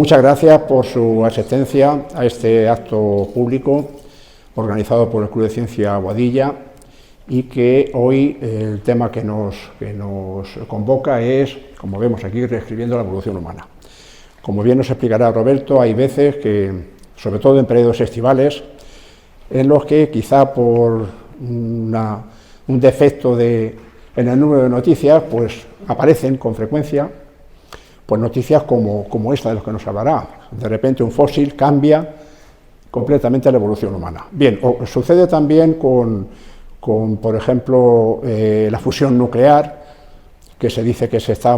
Muchas gracias por su asistencia a este acto público organizado por el Club de Ciencia Boadilla y que hoy el tema que nos convoca es, como vemos aquí, reescribiendo la evolución humana. Como bien nos explicará Roberto, hay veces que, sobre todo en periodos estivales, en los que quizá por un defecto en el número de noticias, pues aparecen con frecuencia pues noticias como esta de los que nos hablará. De repente un fósil cambia completamente la evolución humana. Bien, sucede también con por ejemplo, la fusión nuclear, que se dice que se está,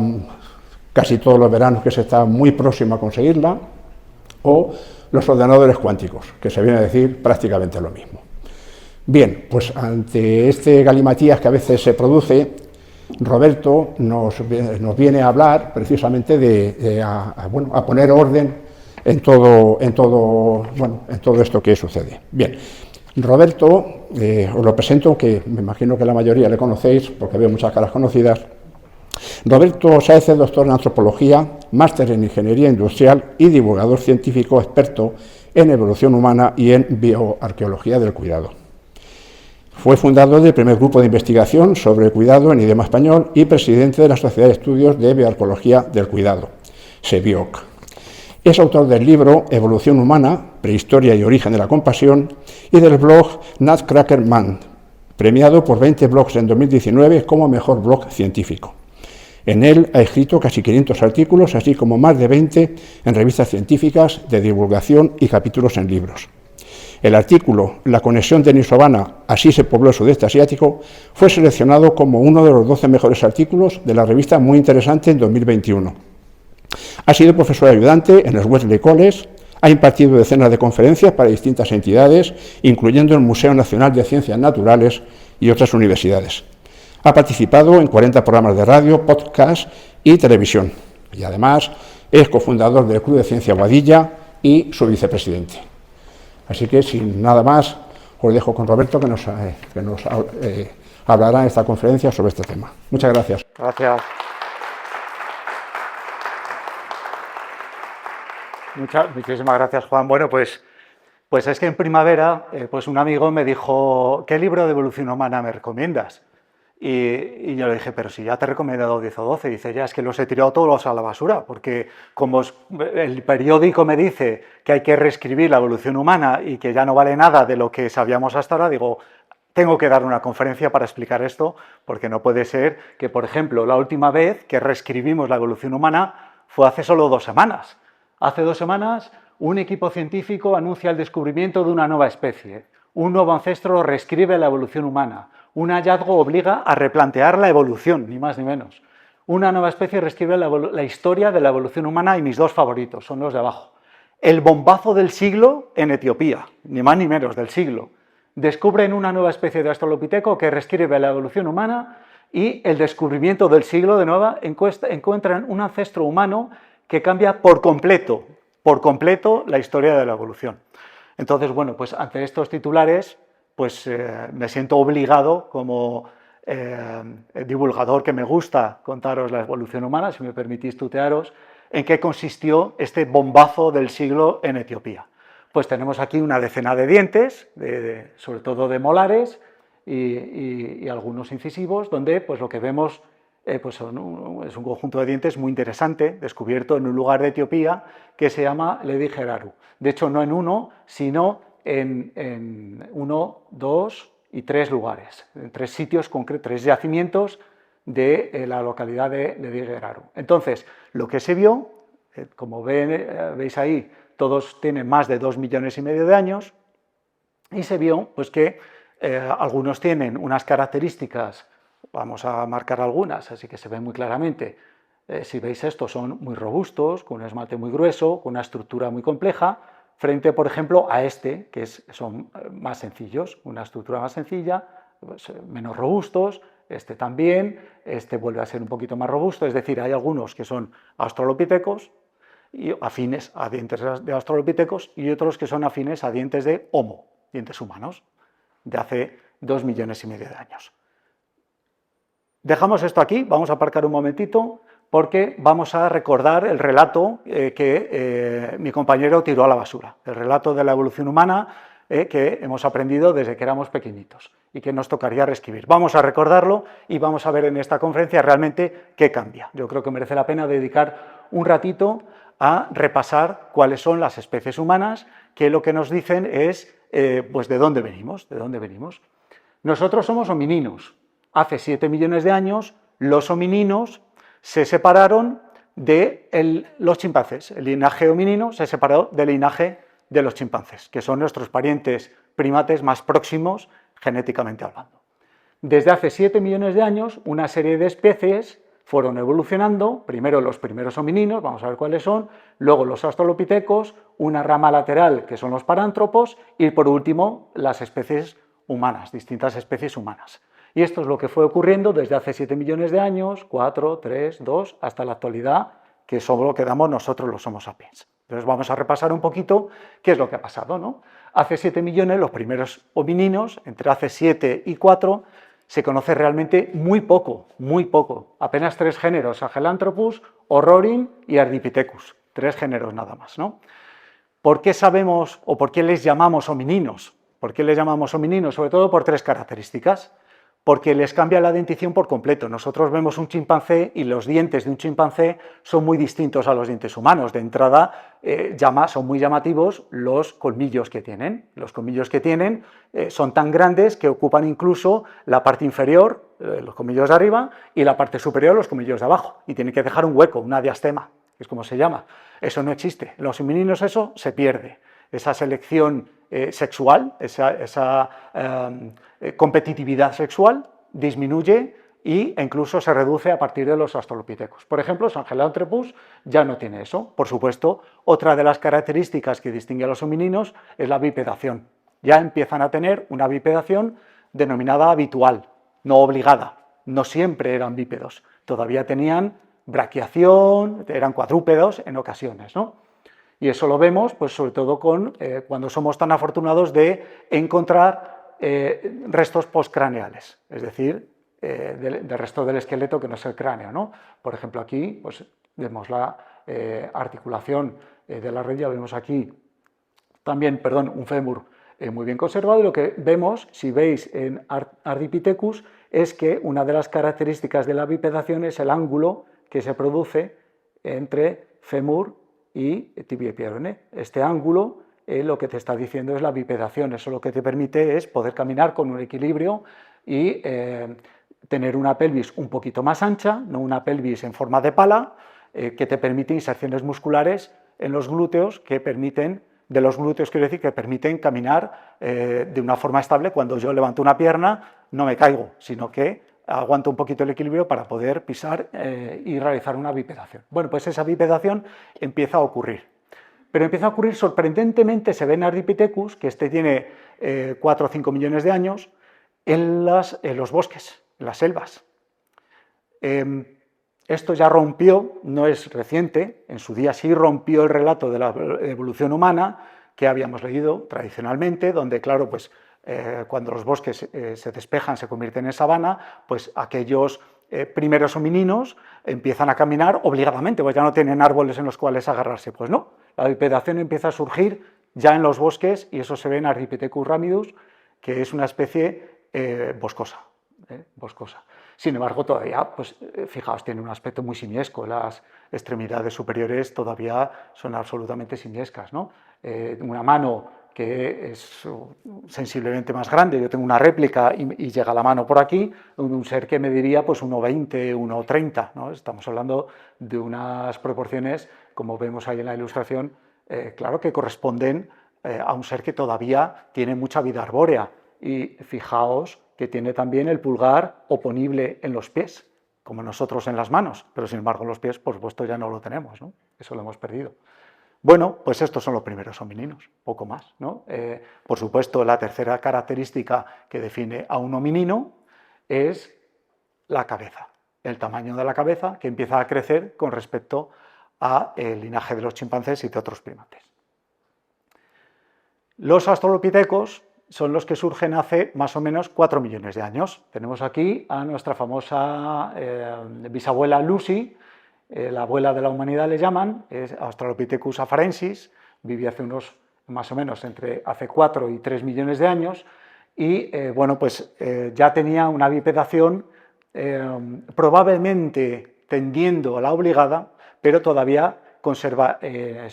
casi todos los veranos, que se está muy próximo a conseguirla, o los ordenadores cuánticos, que se viene a decir prácticamente lo mismo. Bien, pues ante este galimatías que a veces se produce, Roberto nos viene a hablar precisamente a poner orden en todo esto que sucede. Bien, Roberto, os lo presento, que me imagino que la mayoría le conocéis, porque veo muchas caras conocidas. Roberto Sáez es doctor en antropología, máster en ingeniería industrial y divulgador científico experto en evolución humana y en bioarqueología del cuidado. Fue fundador del primer grupo de investigación sobre el cuidado en idioma español y presidente de la Sociedad de Estudios de Bioarqueología del Cuidado, SEBIOC. Es autor del libro Evolución Humana, Prehistoria y Origen de la Compasión, y del blog Nutcracker Man, premiado por 20 blogs en 2019 como mejor blog científico. En él ha escrito casi 500 artículos, así como más de 20 en revistas científicas de divulgación y capítulos en libros. El artículo La conexión de Denisovana, así se pobló el sudeste asiático, fue seleccionado como uno de los 12 mejores artículos de la revista Muy Interesante en 2021. Ha sido profesor ayudante en el Wellesley College, ha impartido decenas de conferencias para distintas entidades, incluyendo el Museo Nacional de Ciencias Naturales y otras universidades. Ha participado en 40 programas de radio, podcast y televisión. Y además es cofundador del Club de Ciencia Boadilla y su vicepresidente. Así que, sin nada más, os dejo con Roberto, que nos hablará en esta conferencia sobre este tema. Muchas gracias. Gracias. Muchísimas gracias, Juan. Bueno, pues es que en primavera, pues un amigo me dijo, ¿qué libro de evolución humana me recomiendas? Y yo le dije, pero si ya te he recomendado 10 o 12, dice, ya es que los he tirado todos a la basura, porque como el periódico me dice que hay que reescribir la evolución humana y que ya no vale nada de lo que sabíamos hasta ahora, digo, tengo que dar una conferencia para explicar esto, porque no puede ser que, por ejemplo, la última vez que reescribimos la evolución humana fue hace solo 2 semanas. Hace 2 semanas, un equipo científico anuncia el descubrimiento de una nueva especie. Un nuevo ancestro reescribe la evolución humana. Un hallazgo obliga a replantear la evolución, ni más ni menos. Una nueva especie reescribe la historia de la evolución humana y mis 2 favoritos son los de abajo. El bombazo del siglo en Etiopía, ni más ni menos, del siglo. Descubren una nueva especie de australopiteco que reescribe la evolución humana y el descubrimiento del siglo, de nuevo, encuentran un ancestro humano que cambia por completo la historia de la evolución. Entonces, bueno, pues ante estos titulares, pues me siento obligado como divulgador que me gusta contaros la evolución humana, si me permitís tutearos, en qué consistió este bombazo del siglo en Etiopía. Pues tenemos aquí una decena de dientes, sobre todo de molares y algunos incisivos, donde pues lo que vemos pues es un conjunto de dientes muy interesante, descubierto en un lugar de Etiopía que se llama Ledi Geraru. De hecho, no en uno, sino en 1, 2 y 3 lugares, en 3 sitios concretos, 3 yacimientos de la localidad de Ledi Geraru. Entonces, lo que se vio, como veis ahí, todos tienen más de 2,5 millones de años, y se vio pues, que algunos tienen unas características, vamos a marcar algunas, así que se ven muy claramente. Si veis esto, son muy robustos, con un esmalte muy grueso, con una estructura muy compleja, frente, por ejemplo, a este, que son más sencillos, una estructura más sencilla, pues, menos robustos, este también, este vuelve a ser un poquito más robusto, es decir, hay algunos que son australopitecos, y afines a dientes de australopitecos, y otros que son afines a dientes de Homo, dientes humanos, de hace 2,5 millones de años. Dejamos esto aquí, vamos a aparcar un momentito porque vamos a recordar el relato que mi compañero tiró a la basura, el relato de la evolución humana que hemos aprendido desde que éramos pequeñitos y que nos tocaría reescribir. Vamos a recordarlo y vamos a ver en esta conferencia realmente qué cambia. Yo creo que merece la pena dedicar un ratito a repasar cuáles son las especies humanas, que lo que nos dicen es pues de dónde venimos, Nosotros somos homininos. Hace 7 millones de años los homininos se separaron de los chimpancés. El linaje hominino se separó del linaje de los chimpancés, que son nuestros parientes primates más próximos genéticamente hablando. Desde hace 7 millones de años, una serie de especies fueron evolucionando, primero los primeros homininos, vamos a ver cuáles son, luego los australopitecos, una rama lateral que son los parántropos y por último las especies humanas, distintas especies humanas. Y esto es lo que fue ocurriendo desde hace 7 millones de años, 4, 3, 2, hasta la actualidad, que solo quedamos nosotros los Homo sapiens. Entonces vamos a repasar un poquito qué es lo que ha pasado, ¿no? Hace 7 millones, los primeros homininos, entre hace 7 y 4, se conoce realmente muy poco, apenas 3 géneros, Sahelanthropus, Orrorin y Ardipithecus, 3 géneros nada más, ¿no? ¿Por qué sabemos o por qué les llamamos homininos? ¿Por qué les llamamos homininos? Sobre todo por 3 características. Porque les cambia la dentición por completo. Nosotros vemos un chimpancé y los dientes de un chimpancé son muy distintos a los dientes humanos. De entrada, son muy llamativos los colmillos que tienen. Los colmillos que tienen son tan grandes que ocupan incluso la parte inferior, los colmillos de arriba, y la parte superior, los colmillos de abajo. Y tienen que dejar un hueco, una diastema, que es como se llama. Eso no existe. En los homininos eso se pierde. Esa selección sexual, esa competitividad sexual disminuye e incluso se reduce a partir de los australopithecus. Por ejemplo, Sahelanthropus ya no tiene eso. Por supuesto, otra de las características que distingue a los homininos es la bipedación. Ya empiezan a tener una bipedación denominada habitual, no obligada. No siempre eran bípedos, todavía tenían braquiación, eran cuadrúpedos en ocasiones, ¿no? Y eso lo vemos, pues, sobre todo cuando somos tan afortunados de encontrar restos postcraneales, es decir, del resto del esqueleto que no es el cráneo, ¿no? Por ejemplo, aquí pues, vemos la articulación de la red, ya vemos aquí también, un fémur muy bien conservado, y lo que vemos, si veis en Ardipithecus, es que una de las características de la bipedación es el ángulo que se produce entre fémur y tibia y peroné. Este ángulo lo que te está diciendo es la bipedación. Eso lo que te permite es poder caminar con un equilibrio y tener una pelvis un poquito más ancha, no una pelvis en forma de pala, que te permite inserciones musculares en los glúteos que permiten caminar de una forma estable. Cuando yo levanto una pierna no me caigo, sino que aguanto un poquito el equilibrio para poder pisar y realizar una bipedación. Bueno, pues esa bipedación empieza a ocurrir. Pero empieza a ocurrir sorprendentemente, se ve en Ardipithecus, que tiene 4 o 5 millones de años, en los bosques, en las selvas. Esto ya rompió, no es reciente, en su día sí rompió el relato de la evolución humana que habíamos leído tradicionalmente, donde, claro, pues cuando los bosques se despejan, se convierten en sabana, pues aquellos primeros homininos empiezan a caminar obligadamente, pues ya no tienen árboles en los cuales agarrarse. Pues no, la bipedación empieza a surgir ya en los bosques y eso se ve en Ardipithecus ramidus, que es una especie boscosa. Sin embargo, todavía, pues, fijaos, tiene un aspecto muy simiesco. Las extremidades superiores todavía son absolutamente simiescas, ¿no? Una mano que es sensiblemente más grande, yo tengo una réplica y llega la mano por aquí, un ser que mediría pues 1,20, 1,30, ¿no? Estamos hablando de unas proporciones, como vemos ahí en la ilustración, claro, que corresponden a un ser que todavía tiene mucha vida arbórea. Y fijaos que tiene también el pulgar oponible en los pies, como nosotros en las manos, pero sin embargo en los pies, por supuesto, ya no lo tenemos, ¿no? Eso lo hemos perdido. Bueno, pues estos son los primeros homininos, poco más, ¿no? Por supuesto, la tercera característica que define a un hominino es la cabeza, el tamaño de la cabeza que empieza a crecer con respecto al linaje de los chimpancés y de otros primates. Los australopithecos son los que surgen hace más o menos 4 millones de años. Tenemos aquí a nuestra famosa bisabuela Lucy, la abuela de la humanidad le llaman, es Australopithecus afarensis, vivía hace unos, más o menos, hace 4 y 3 millones de años, y bueno, pues ya tenía una bipedación probablemente tendiendo a la obligada, pero todavía conserva en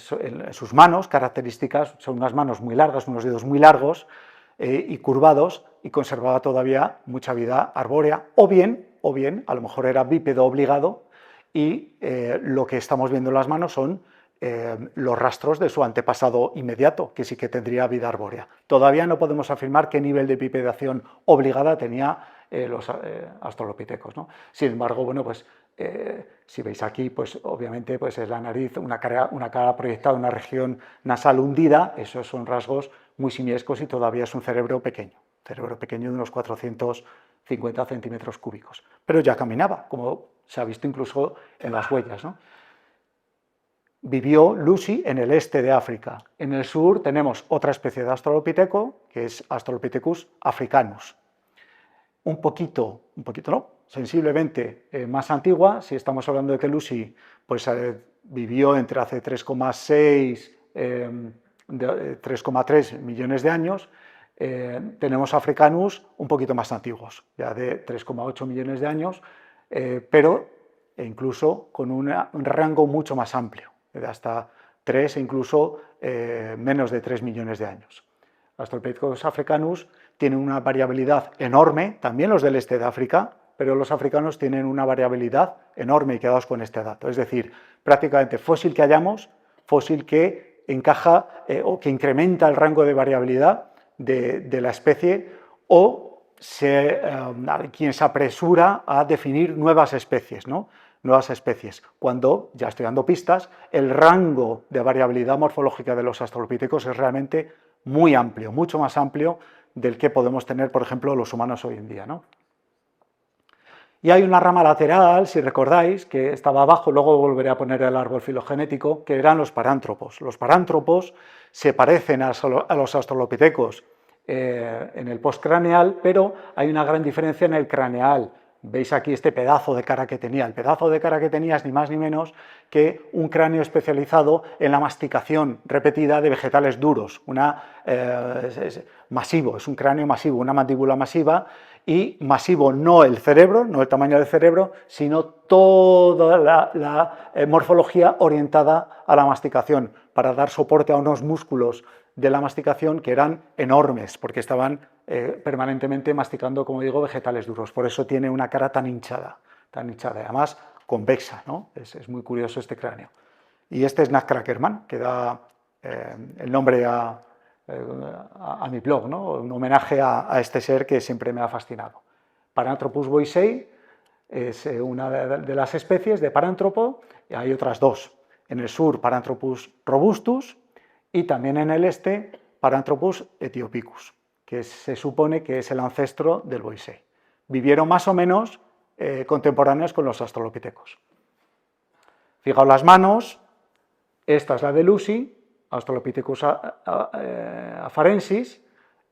sus manos características, son unas manos muy largas, unos dedos muy largos y curvados, y conservaba todavía mucha vida arbórea, o bien, a lo mejor era bípedo obligado, y lo que estamos viendo en las manos son los rastros de su antepasado inmediato, que sí que tendría vida arbórea. Todavía no podemos afirmar qué nivel de bipedación obligada tenía los australopitecos, ¿no? Sin embargo, bueno, pues si veis aquí, pues obviamente pues es la nariz, una cara proyectada, una región nasal hundida, esos son rasgos muy simiescos, y todavía es un cerebro pequeño de unos 450 centímetros cúbicos. Pero ya caminaba, como se ha visto incluso en las huellas, ¿no? Vivió Lucy en el este de África. En el sur tenemos otra especie de australopiteco, que es Australopithecus africanus. Un poquito no, sensiblemente más antigua. Si estamos hablando de que Lucy pues, vivió entre hace 3,6 3,3 millones de años, tenemos Africanus un poquito más antiguos, ya de 3,8 millones de años, pero incluso con un rango mucho más amplio, de hasta 3 e incluso menos de 3 millones de años. Australopithecus africanus tienen una variabilidad enorme, también los del este de África, pero los africanos tienen una variabilidad enorme, y quedaos con este dato. Es decir, prácticamente fósil que hallamos, fósil que encaja o que incrementa el rango de variabilidad de la especie, o quien se apresura a definir nuevas especies, ¿no? Nuevas especies, cuando, ya estoy dando pistas, el rango de variabilidad morfológica de los australopithecos es realmente muy amplio, mucho más amplio del que podemos tener, por ejemplo, los humanos hoy en día, ¿no? Y hay una rama lateral, si recordáis, que estaba abajo, luego volveré a poner el árbol filogenético, que eran los parántropos. Los parántropos se parecen a los australopithecos en el postcraneal, pero hay una gran diferencia en el craneal. Veis aquí este pedazo de cara que tenía. El pedazo de cara que tenía es ni más ni menos que un cráneo especializado en la masticación repetida de vegetales duros. Es masivo, es un cráneo masivo, una mandíbula masiva, y masivo no el cerebro, no el tamaño del cerebro, sino toda la morfología orientada a la masticación, para dar soporte a unos músculos de la masticación que eran enormes, porque estaban permanentemente masticando, como digo, vegetales duros. Por eso tiene una cara tan hinchada, y además convexa, ¿no? Es muy curioso este cráneo. Y este es Nutcrackerman, que da el nombre a mi blog, ¿no? Un homenaje a este ser que siempre me ha fascinado. Paranthropus boisei es una de las especies de parántropo, y hay otras dos. En el sur, Paranthropus robustus, y también en el este, Paranthropus etiopicus, que se supone que es el ancestro del boisei. Vivieron más o menos contemporáneos con los australopithecos. Fijaos las manos, esta es la de Lucy, Australopithecus afarensis,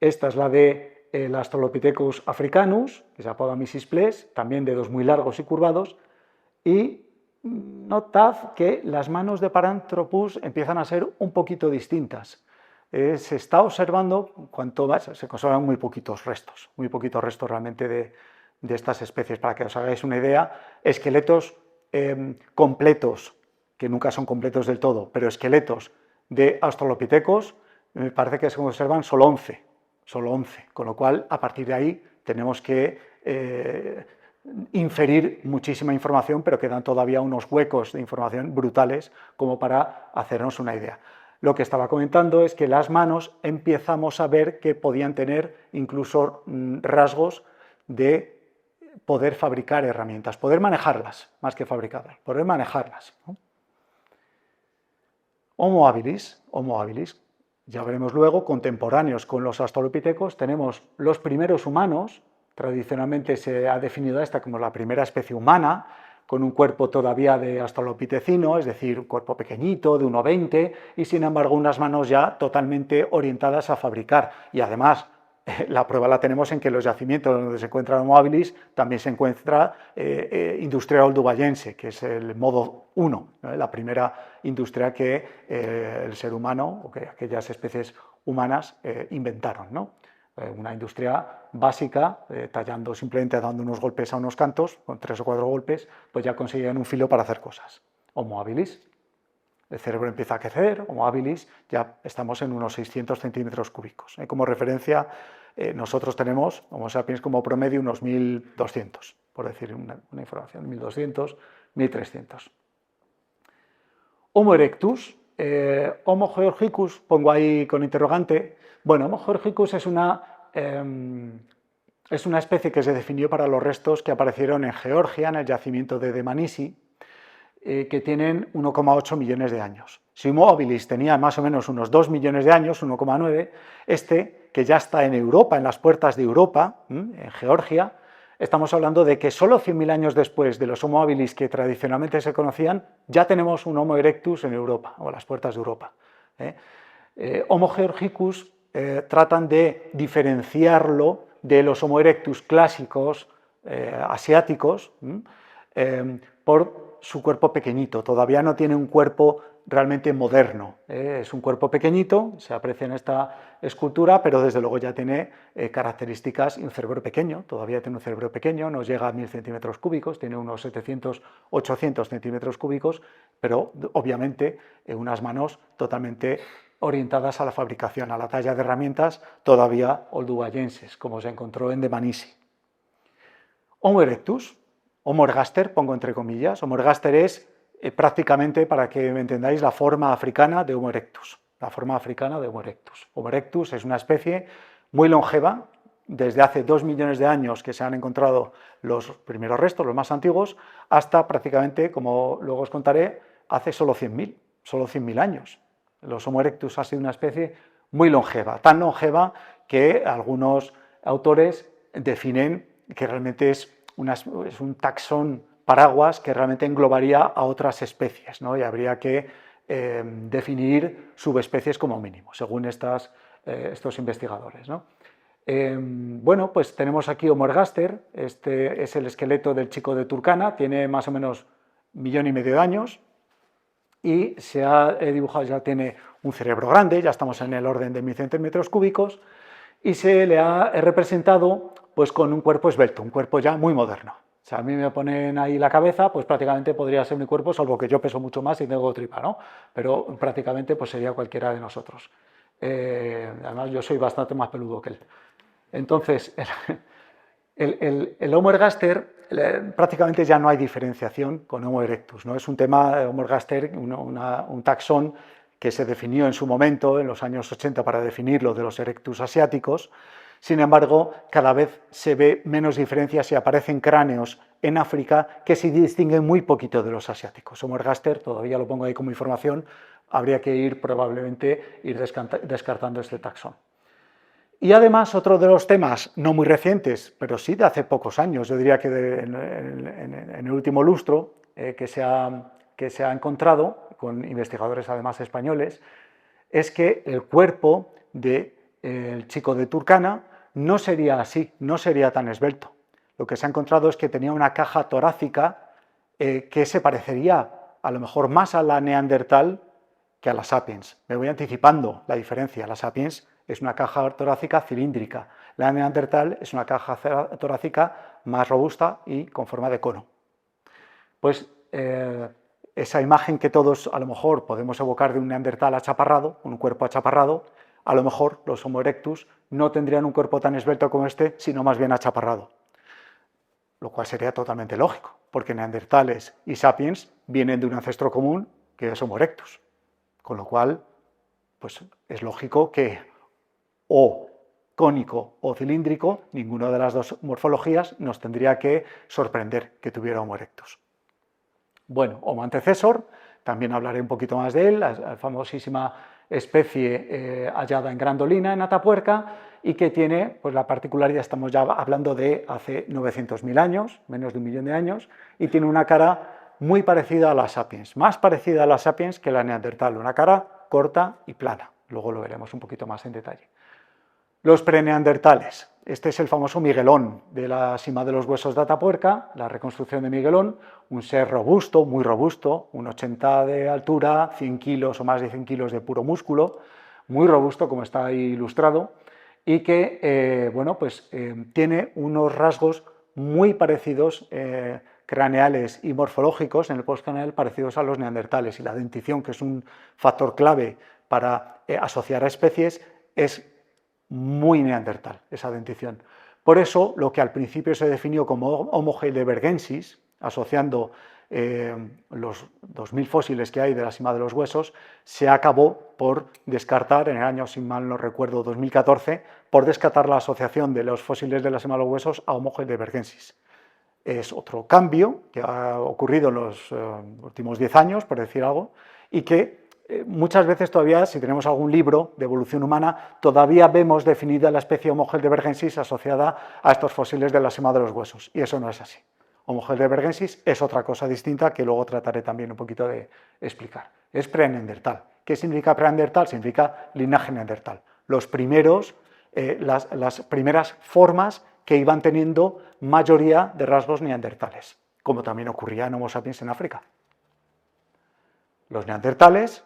esta es la de el Australopithecus africanus, que se apoda Misisples, también dedos muy largos y curvados, y notad que las manos de Paranthropus empiezan a ser un poquito distintas. Se está observando, cuanto más, se conservan muy poquitos restos realmente de estas especies. Para que os hagáis una idea, esqueletos completos, que nunca son completos del todo, pero esqueletos de australopithecos, me parece que se conservan solo 11, con lo cual a partir de ahí tenemos que inferir muchísima información, pero quedan todavía unos huecos de información brutales como para hacernos una idea. Lo que estaba comentando es que las manos empezamos a ver que podían tener incluso rasgos de poder fabricar herramientas, poder manejarlas, más que fabricarlas, poder manejarlas, ¿no? Homo habilis, ya veremos luego, contemporáneos con los australopithecos, tenemos los primeros humanos. Tradicionalmente se ha definido esta como la primera especie humana, con un cuerpo todavía de australopithecino, es decir, un cuerpo pequeñito, de 1,20, y sin embargo unas manos ya totalmente orientadas a fabricar, y además La prueba la tenemos en que los yacimientos donde se encuentra Homo habilis también se encuentra industria oldubayense, que es el modo 1, ¿no? La primera industria que el ser humano o que aquellas especies humanas inventaron, ¿no? Una industria básica, tallando, simplemente dando unos golpes a unos cantos, con 3 o 4 golpes, pues ya conseguían un filo para hacer cosas. Homo habilis, el cerebro empieza a crecer, Homo habilis, ya estamos en unos 600 centímetros cúbicos. Como referencia, nosotros tenemos, Homo sapiens como promedio, unos 1200, por decir una información, 1200, 1300. Homo erectus, Homo georgicus, pongo ahí con interrogante. Bueno, Homo georgicus es una especie que se definió para los restos que aparecieron en Georgia, en el yacimiento de Dmanisi, que tienen 1,8 millones de años. Si Homo habilis tenía más o menos unos 2 millones de años, 1,9, que ya está en Europa, en las puertas de Europa, en Georgia, estamos hablando de que solo 100.000 años después de los Homo habilis que tradicionalmente se conocían, ya tenemos un Homo erectus en Europa, o a las puertas de Europa. Homo georgicus tratan de diferenciarlo de los Homo erectus clásicos asiáticos por su cuerpo pequeñito. Todavía no tiene un cuerpo realmente moderno. Es un cuerpo pequeñito, se aprecia en esta escultura, pero desde luego ya tiene características y un cerebro pequeño. Todavía tiene un cerebro pequeño, nos llega a 1000 centímetros cúbicos, tiene unos 700, 800 centímetros cúbicos, pero obviamente unas manos totalmente orientadas a la fabricación, a la talla de herramientas todavía oldubayenses, como se encontró en Dmanisi. Homo erectus, Homo ergaster, pongo entre comillas. Homo ergaster es prácticamente, para que me entendáis, la forma africana de Homo erectus. La forma africana de Homo erectus. Homo erectus es una especie muy longeva. Desde hace 2 millones de años que se han encontrado los primeros restos, los más antiguos, hasta prácticamente, como luego os contaré, hace solo 100.000 años. Los Homo erectus ha sido una especie muy longeva, tan longeva que algunos autores definen que realmente es un taxón paraguas que realmente englobaría a otras especies, ¿no? Y habría que definir subespecies como mínimo, según estos investigadores, ¿no? Bueno, pues tenemos aquí Homo ergaster, este es el esqueleto del chico de Turkana, tiene más o menos 1,5 millones de años y se ha dibujado, ya tiene un cerebro grande, ya estamos en el orden de 1000 centímetros cúbicos y se le ha representado pues con un cuerpo esbelto, un cuerpo ya muy moderno. O sea, a mí me ponen ahí la cabeza, pues prácticamente podría ser mi cuerpo, salvo que yo peso mucho más y tengo tripa, ¿no? Pero prácticamente pues sería cualquiera de nosotros. Además, yo soy bastante más peludo que él. Entonces, el Homo ergaster prácticamente ya no hay diferenciación con Homo erectus, ¿no? Es un tema, Homo ergaster, un taxón que se definió en su momento, en los años 80, para definirlo de los erectus asiáticos. Sin embargo, cada vez se ve menos diferencias y aparecen cráneos en África que se distinguen muy poquito de los asiáticos. Homo ergaster, todavía lo pongo ahí como información, habría que probablemente ir descartando este taxón. Y además, otro de los temas no muy recientes, pero sí de hace pocos años, yo diría que en el último lustro, que se ha encontrado con investigadores además españoles, es que el cuerpo del chico de Turkana no sería así, no sería tan esbelto. Lo que se ha encontrado es que tenía una caja torácica que se parecería a lo mejor más a la neandertal que a la sapiens. Me voy anticipando la diferencia. La sapiens es una caja torácica cilíndrica. La neandertal es una caja torácica más robusta y con forma de cono. Pues esa imagen que todos a lo mejor podemos evocar de un neandertal achaparrado, un cuerpo achaparrado, a lo mejor los Homo erectus no tendrían un cuerpo tan esbelto como este, sino más bien achaparrado. Lo cual sería totalmente lógico, porque neandertales y sapiens vienen de un ancestro común que es Homo erectus. Con lo cual, pues es lógico que o cónico o cilíndrico, ninguna de las dos morfologías nos tendría que sorprender que tuviera Homo erectus. Bueno, Homo antecesor, también hablaré un poquito más de él, la famosísima especie hallada en Grandolina, en Atapuerca, y que tiene pues, la particularidad, estamos ya hablando de hace 900.000 años, menos de 1 millón de años, y tiene una cara muy parecida a la sapiens, más parecida a la sapiens que la neandertal, una cara corta y plana, luego lo veremos un poquito más en detalle. Los preneandertales. Este es el famoso Miguelón de la Sima de los Huesos de Atapuerca, la reconstrucción de Miguelón, un ser robusto, muy robusto, un 80 de altura, 100 kilos o más de 100 kilos de puro músculo, muy robusto, como está ahí ilustrado, y que tiene unos rasgos muy parecidos, craneales y morfológicos en el postcraneal, parecidos a los neandertales, y la dentición, que es un factor clave para asociar a especies, es muy neandertal, esa dentición. Por eso, lo que al principio se definió como Homo heidelbergensis, asociando los 2000 fósiles que hay de la Sima de los Huesos, se acabó por descartar, en el año, si mal no recuerdo, 2014, por descartar la asociación de los fósiles de la Sima de los Huesos a Homo heidelbergensis. Es otro cambio que ha ocurrido en los últimos 10 años, por decir algo, y que muchas veces todavía, si tenemos algún libro de evolución humana, todavía vemos definida la especie Homo heidelbergensis asociada a estos fósiles de la Sima de los Huesos, y eso no es así. Homo heidelbergensis es otra cosa distinta que luego trataré también un poquito de explicar. Es preneandertal. ¿Qué significa preneandertal? Significa linaje neandertal. Los primeros, las primeras formas que iban teniendo mayoría de rasgos neandertales, como también ocurría en Homo sapiens en África. Los neandertales,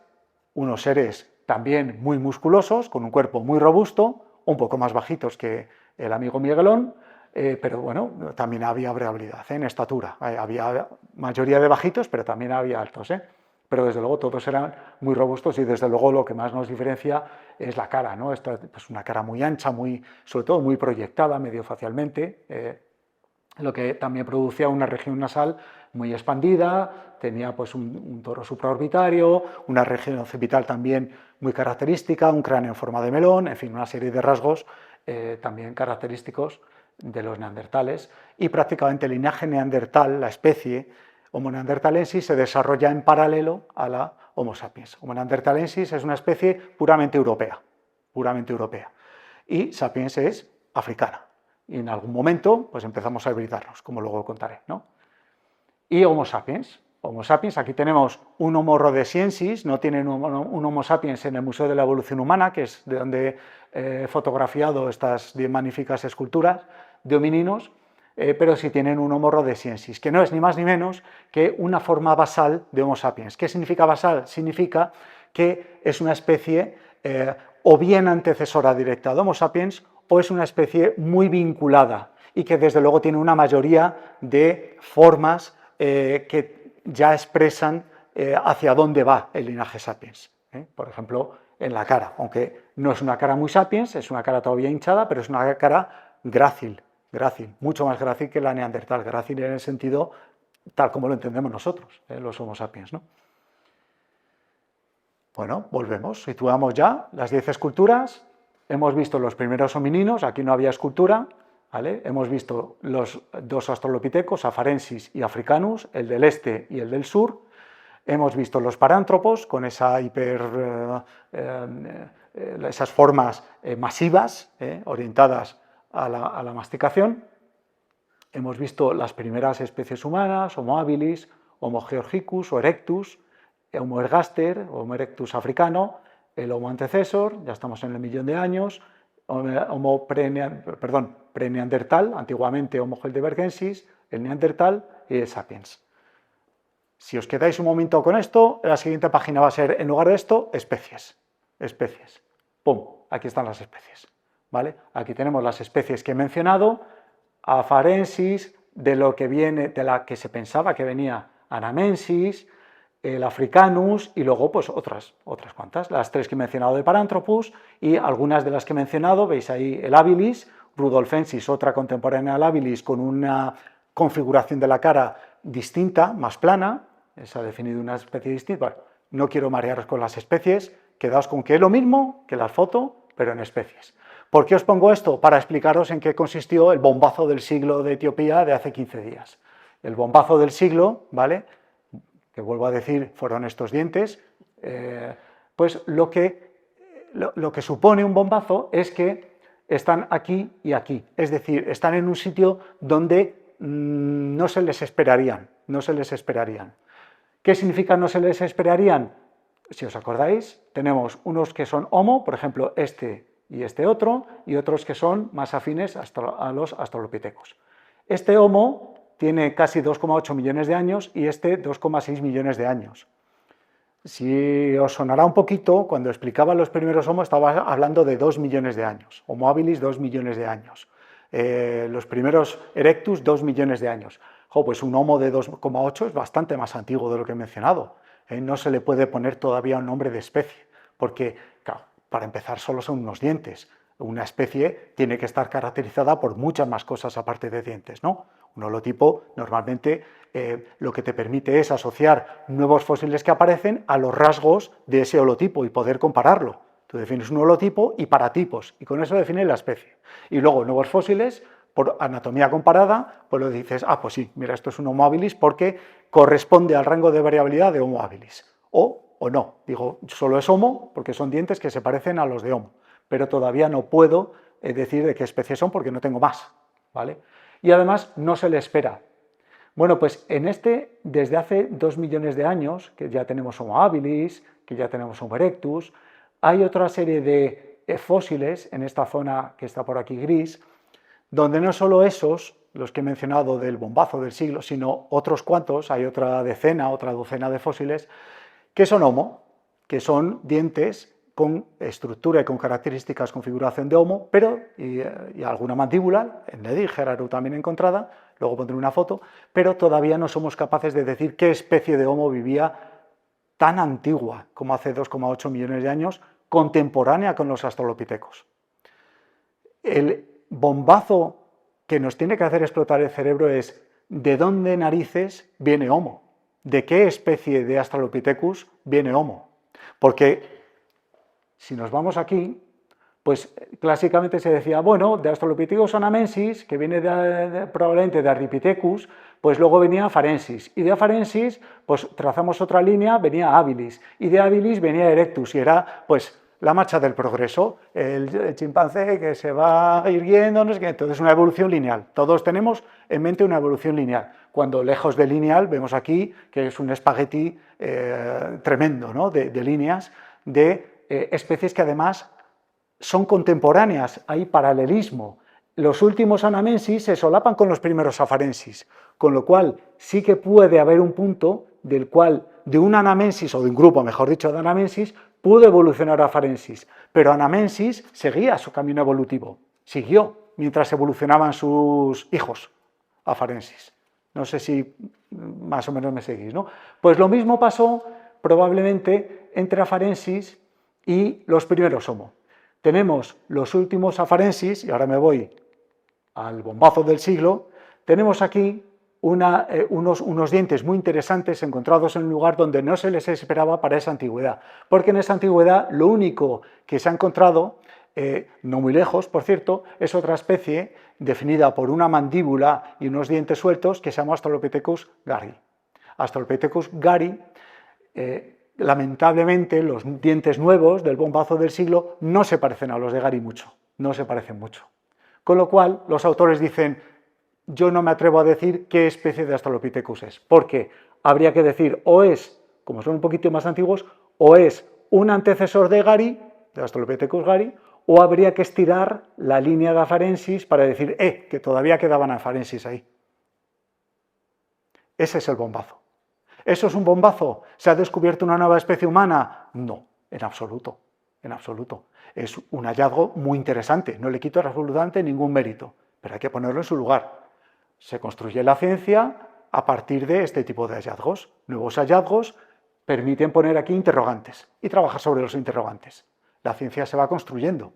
unos seres también muy musculosos, con un cuerpo muy robusto, un poco más bajitos que el amigo Miguelón, pero bueno, también había variabilidad en estatura. Había mayoría de bajitos, pero también había altos. Pero desde luego todos eran muy robustos y desde luego lo que más nos diferencia es la cara, ¿no? Esta, pues una cara muy ancha, sobre todo muy proyectada mediofacialmente, lo que también producía una región nasal muy expandida, tenía pues un toro supraorbitario, una región occipital también muy característica, un cráneo en forma de melón, en fin, una serie de rasgos también característicos de los neandertales, y prácticamente el linaje neandertal, la especie Homo neanderthalensis, se desarrolla en paralelo a la Homo sapiens. Homo neanderthalensis es una especie puramente europea, y sapiens es africana. Y en algún momento pues empezamos a hibridarnos, como luego contaré, ¿no? Y Homo sapiens. Homo sapiens, aquí tenemos un Homo rhodesiensis, no tienen un Homo sapiens en el Museo de la Evolución Humana, que es de donde he fotografiado estas magníficas esculturas de homininos, pero sí tienen un Homo rhodesiensis, que no es ni más ni menos que una forma basal de Homo sapiens. ¿Qué significa basal? Significa que es una especie o bien antecesora directa de Homo sapiens, o es una especie muy vinculada y que desde luego tiene una mayoría de formas que ya expresan hacia dónde va el linaje sapiens. Por ejemplo, en la cara, aunque no es una cara muy sapiens, es una cara todavía hinchada, pero es una cara grácil, mucho más grácil que la neandertal, grácil en el sentido tal como lo entendemos nosotros, los Homo sapiens, ¿no? Bueno, volvemos, situamos ya las 10 esculturas. Hemos visto los primeros homininos, aquí no había escultura, ¿vale? Hemos visto los dos australopitecos, Afarensis y Africanus, el del este y el del sur. Hemos visto los parántropos con esa esas formas masivas, orientadas a la masticación. Hemos visto las primeras especies humanas, Homo habilis, Homo georgicus o erectus, Homo ergaster, Homo erectus africano, el Homo antecesor, ya estamos en el millón de años, Homo preneandertal, antiguamente Homo heidelbergensis, el neandertal y el sapiens. Si os quedáis un momento con esto, la siguiente página va a ser, en lugar de esto, especies. ¡Pum! Aquí están las especies, ¿vale? Aquí tenemos las especies que he mencionado, Afarensis, de la que se pensaba que venía Anamensis, el Africanus y luego pues otras cuantas, las 3 que he mencionado de Paranthropus y algunas de las que he mencionado, veis ahí el Habilis, Rudolfensis, otra contemporánea al Habilis con una configuración de la cara distinta, más plana, se ha definido una especie distinta. Bueno, no quiero marearos con las especies, quedaos con que es lo mismo que las foto, pero en especies. ¿Por qué os pongo esto? Para explicaros en qué consistió el bombazo del siglo de Etiopía de hace 15 días. El bombazo del siglo, ¿vale?, que vuelvo a decir, fueron estos dientes, pues lo que supone un bombazo es que están aquí y aquí, es decir, están en un sitio donde no se les esperarían. ¿Qué significa no se les esperarían? Si os acordáis, tenemos unos que son Homo, por ejemplo, este y este otro, y otros que son más afines a los australopithecus. Este Homo tiene casi 2,8 millones de años y este 2,6 millones de años. Si os sonará un poquito, cuando explicaba los primeros Homo estaba hablando de 2 millones de años, Homo habilis 2 millones de años, los primeros Erectus 2 millones de años. Pues un Homo de 2,8 es bastante más antiguo de lo que he mencionado. No se le puede poner todavía un nombre de especie, porque claro, para empezar solo son unos dientes. Una especie tiene que estar caracterizada por muchas más cosas aparte de dientes, ¿no? Un holotipo normalmente lo que te permite es asociar nuevos fósiles que aparecen a los rasgos de ese holotipo y poder compararlo. Tú defines un holotipo y paratipos, y con eso defines la especie. Y luego nuevos fósiles, por anatomía comparada, pues lo dices, pues sí, mira, esto es un Homo habilis porque corresponde al rango de variabilidad de Homo habilis. O no, digo, solo es Homo porque son dientes que se parecen a los de Homo, pero todavía no puedo decir de qué especie son porque no tengo más, ¿vale? Y además no se le espera. Bueno, pues en desde hace 2 millones de años, que ya tenemos Homo habilis, que ya tenemos Homo erectus, hay otra serie de fósiles en esta zona que está por aquí gris, donde no solo esos, los que he mencionado del bombazo del siglo, sino otros cuantos, hay otra docena de fósiles, que son Homo, que son dientes con estructura y con características, configuración de Homo, pero, y alguna mandíbula, en Nedi, Geraru también encontrada, luego pondré una foto, pero todavía no somos capaces de decir qué especie de Homo vivía tan antigua como hace 2,8 millones de años, contemporánea con los australopithecus. El bombazo que nos tiene que hacer explotar el cerebro es ¿de dónde narices viene Homo? ¿De qué especie de Australopithecus viene Homo? Porque si nos vamos aquí, pues clásicamente se decía, bueno, de Australopithecus anamensis, que viene probablemente de Ardipithecus, pues luego venía Afarensis, y de Afarensis, pues trazamos otra línea, venía Habilis, y de Habilis venía Erectus, y era, pues, la marcha del progreso, el chimpancé que se va irguiendo, no sé qué, entonces una evolución lineal. Todos tenemos en mente una evolución lineal, cuando lejos de lineal vemos aquí que es un espagueti tremendo, ¿no? de líneas, de especies que además son contemporáneas, hay paralelismo. Los últimos anamensis se solapan con los primeros afarensis, con lo cual sí que puede haber un punto del cual de un anamensis, o de un grupo, mejor dicho, de anamensis, pudo evolucionar a afarensis, pero anamensis seguía su camino evolutivo, siguió mientras evolucionaban sus hijos afarensis. No sé si más o menos me seguís, ¿no? Pues lo mismo pasó probablemente entre afarensis y los primeros Homo. Tenemos los últimos afarensis, y ahora me voy al bombazo del siglo, tenemos aquí unos dientes muy interesantes encontrados en un lugar donde no se les esperaba para esa antigüedad, porque en esa antigüedad lo único que se ha encontrado, no muy lejos, por cierto, es otra especie definida por una mandíbula y unos dientes sueltos que se llama Australopithecus gari. Australopithecus gari, lamentablemente, los dientes nuevos del bombazo del siglo no se parecen a los de Gari mucho, no se parecen mucho. Con lo cual, los autores dicen, yo no me atrevo a decir qué especie de Australopithecus es, porque habría que decir, o es, como son un poquito más antiguos, o es un antecesor de Gari, de Australopithecus gari, o habría que estirar la línea de afarensis para decir, que todavía quedaban afarensis ahí. Ese es el bombazo. ¿Eso es un bombazo? ¿Se ha descubierto una nueva especie humana? No, en absoluto, en absoluto. Es un hallazgo muy interesante, no le quito absolutamente ningún mérito, pero hay que ponerlo en su lugar. Se construye la ciencia a partir de este tipo de hallazgos. Nuevos hallazgos permiten poner aquí interrogantes y trabajar sobre los interrogantes. La ciencia se va construyendo,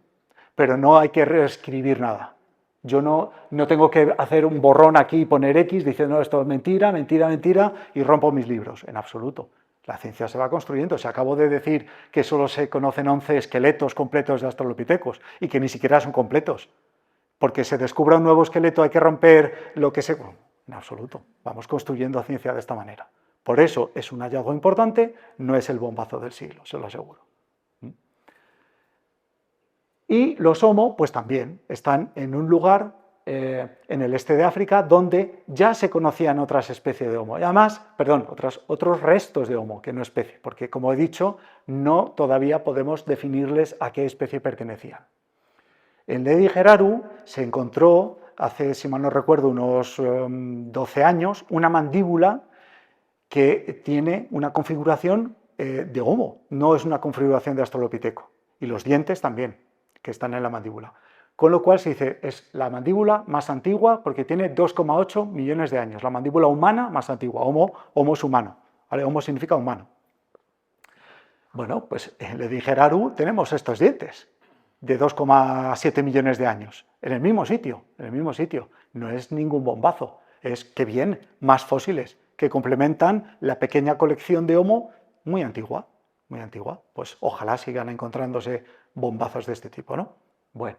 pero no hay que reescribir nada. Yo no tengo que hacer un borrón aquí y poner X diciendo no, esto es mentira, mentira, mentira y rompo mis libros. En absoluto. La ciencia se va construyendo. Se acabó de decir que solo se conocen 11 esqueletos completos de Australopithecus y que ni siquiera son completos. Porque se descubra un nuevo esqueleto hay que romper lo que se... En absoluto. Vamos construyendo ciencia de esta manera. Por eso es un hallazgo importante, no es el bombazo del siglo, se lo aseguro. Y los Homo, pues también, están en un lugar en el este de África donde ya se conocían otras especies de Homo, y además, otros restos de Homo, que no especie, porque como he dicho, no todavía podemos definirles a qué especie pertenecían. En Ledi Geraru se encontró, hace, si mal no recuerdo, unos 12 años, una mandíbula que tiene una configuración de Homo, no es una configuración de Australopiteco. Y los dientes también, que están en la mandíbula. Con lo cual se dice, es la mandíbula más antigua porque tiene 2,8 millones de años. La mandíbula humana más antigua, Homo es humano, ¿vale? Homo significa humano. Bueno, pues en Ledi Geraru tenemos estos dientes de 2,7 millones de años, en el mismo sitio, No es ningún bombazo, es que bien, más fósiles que complementan la pequeña colección de Homo muy antigua, Pues ojalá sigan encontrándose bombazos de este tipo, ¿no? Bueno.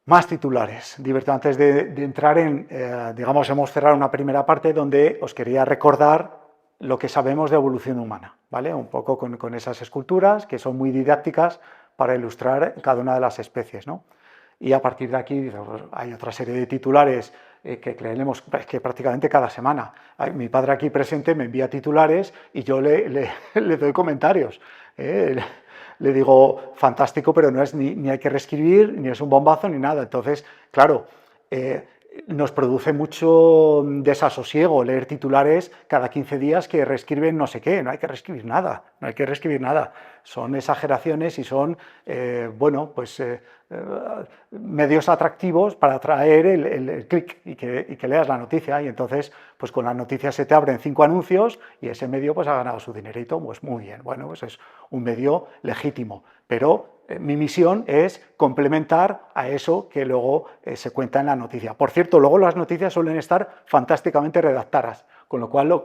Más titulares. Antes de entrar en, digamos, hemos cerrado una primera parte donde os quería recordar lo que sabemos de evolución humana, ¿vale? Un poco con esas esculturas que son muy didácticas para ilustrar cada una de las especies, ¿no? Y a partir de aquí hay otra serie de titulares que leemos que prácticamente cada semana. Mi padre aquí presente me envía titulares y yo le doy comentarios. Le digo, fantástico, pero no es ni hay que reescribir, ni es un bombazo, ni nada. Entonces, claro, nos produce mucho desasosiego leer titulares cada 15 días que reescriben no sé qué. No hay que reescribir nada, Son exageraciones y son, bueno, pues medios atractivos para atraer el clic y que leas la noticia. Y entonces, pues con la noticia se te abren 5 anuncios y ese medio pues ha ganado su dinerito. Pues muy bien, bueno, pues es un medio legítimo, pero mi misión es complementar a eso que luego se cuenta en la noticia. Por cierto, luego las noticias suelen estar fantásticamente redactadas, con lo cual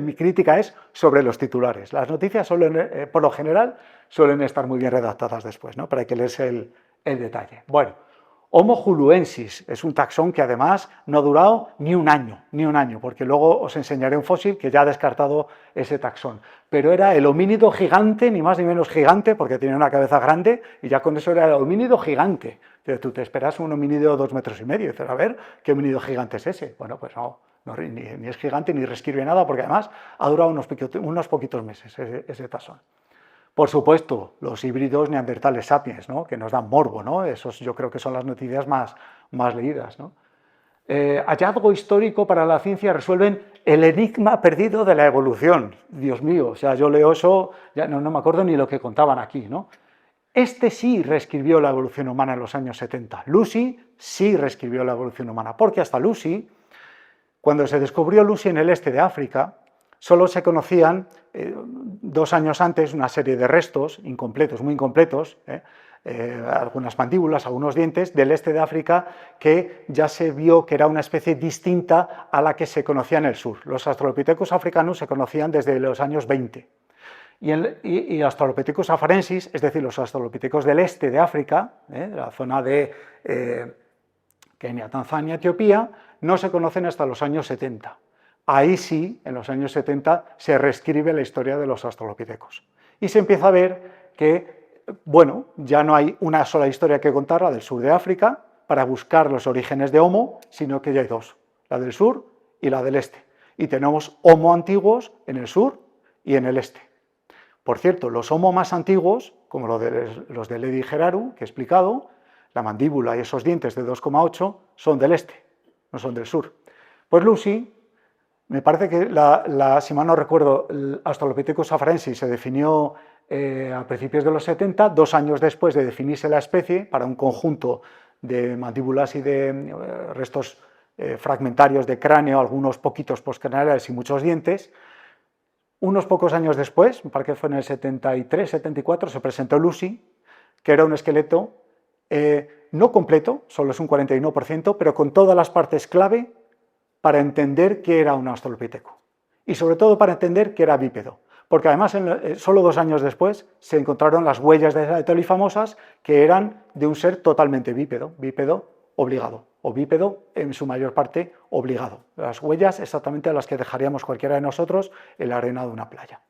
mi crítica es sobre los titulares. Las noticias suelen, por lo general, suelen estar muy bien redactadas después, ¿no? Pero hay que leerse el detalle. Bueno, Homo juluensis es un taxón que además no ha durado ni un año, porque luego os enseñaré un fósil que ya ha descartado ese taxón. Pero era el homínido gigante, ni más ni menos gigante, porque tenía una cabeza grande, y ya con eso era el homínido gigante. Pero tú te esperas un homínido de 2,5 metros, y dices, a ver, ¿qué homínido gigante es ese? Bueno, pues no ni es gigante, ni reescribe nada, porque además ha durado unos poquitos meses ese taxón. Por supuesto, los híbridos neandertales sapiens, ¿no? Que nos dan morbo, ¿no? Esos yo creo que son las noticias más leídas, ¿no? Hallazgo histórico para la ciencia, resuelven el enigma perdido de la evolución. Dios mío, o sea, yo leo eso, ya no me acuerdo ni lo que contaban aquí, ¿no? Este sí reescribió la evolución humana en los años 70. Lucy sí reescribió la evolución humana, porque hasta Lucy, cuando se descubrió Lucy en el este de África, solo se conocían 2 años antes una serie de restos incompletos, muy incompletos, algunas mandíbulas, algunos dientes del este de África, que ya se vio que era una especie distinta a la que se conocía en el sur. Los Australopithecus africanos se conocían desde los años 20. Y Australopithecus afarensis, es decir, los australopithecus del este de África, de la zona de Kenia, Tanzania, Etiopía, no se conocen hasta los años 70. Ahí sí, en los años 70, se reescribe la historia de los australopithecus. Y se empieza a ver que, bueno, ya no hay una sola historia que contar, la del sur de África, para buscar los orígenes de Homo, sino que ya hay 2, la del sur y la del este. Y tenemos Homo antiguos en el sur y en el este. Por cierto, los Homo más antiguos, como los de Ledi Geraru, que he explicado, la mandíbula y esos dientes de 2,8, son del este, no son del sur. Pues Lucy, me parece que, si mal no recuerdo, el Australopithecus afarensis se definió a principios de los 70, 2 años después de definirse la especie, para un conjunto de mandíbulas y de restos fragmentarios de cráneo, algunos poquitos postcraneales y muchos dientes. Unos pocos años después, me parece que fue en el 73, 74, se presentó Lucy, que era un esqueleto no completo, solo es un 41%, pero con todas las partes clave para entender que era un australopiteco. Y sobre todo para entender que era bípedo. Porque además, solo 2 años después, se encontraron las huellas de Saetoli famosas que eran de un ser totalmente bípedo obligado, o bípedo en su mayor parte obligado. Las huellas exactamente las que dejaríamos cualquiera de nosotros en la arena de una playa.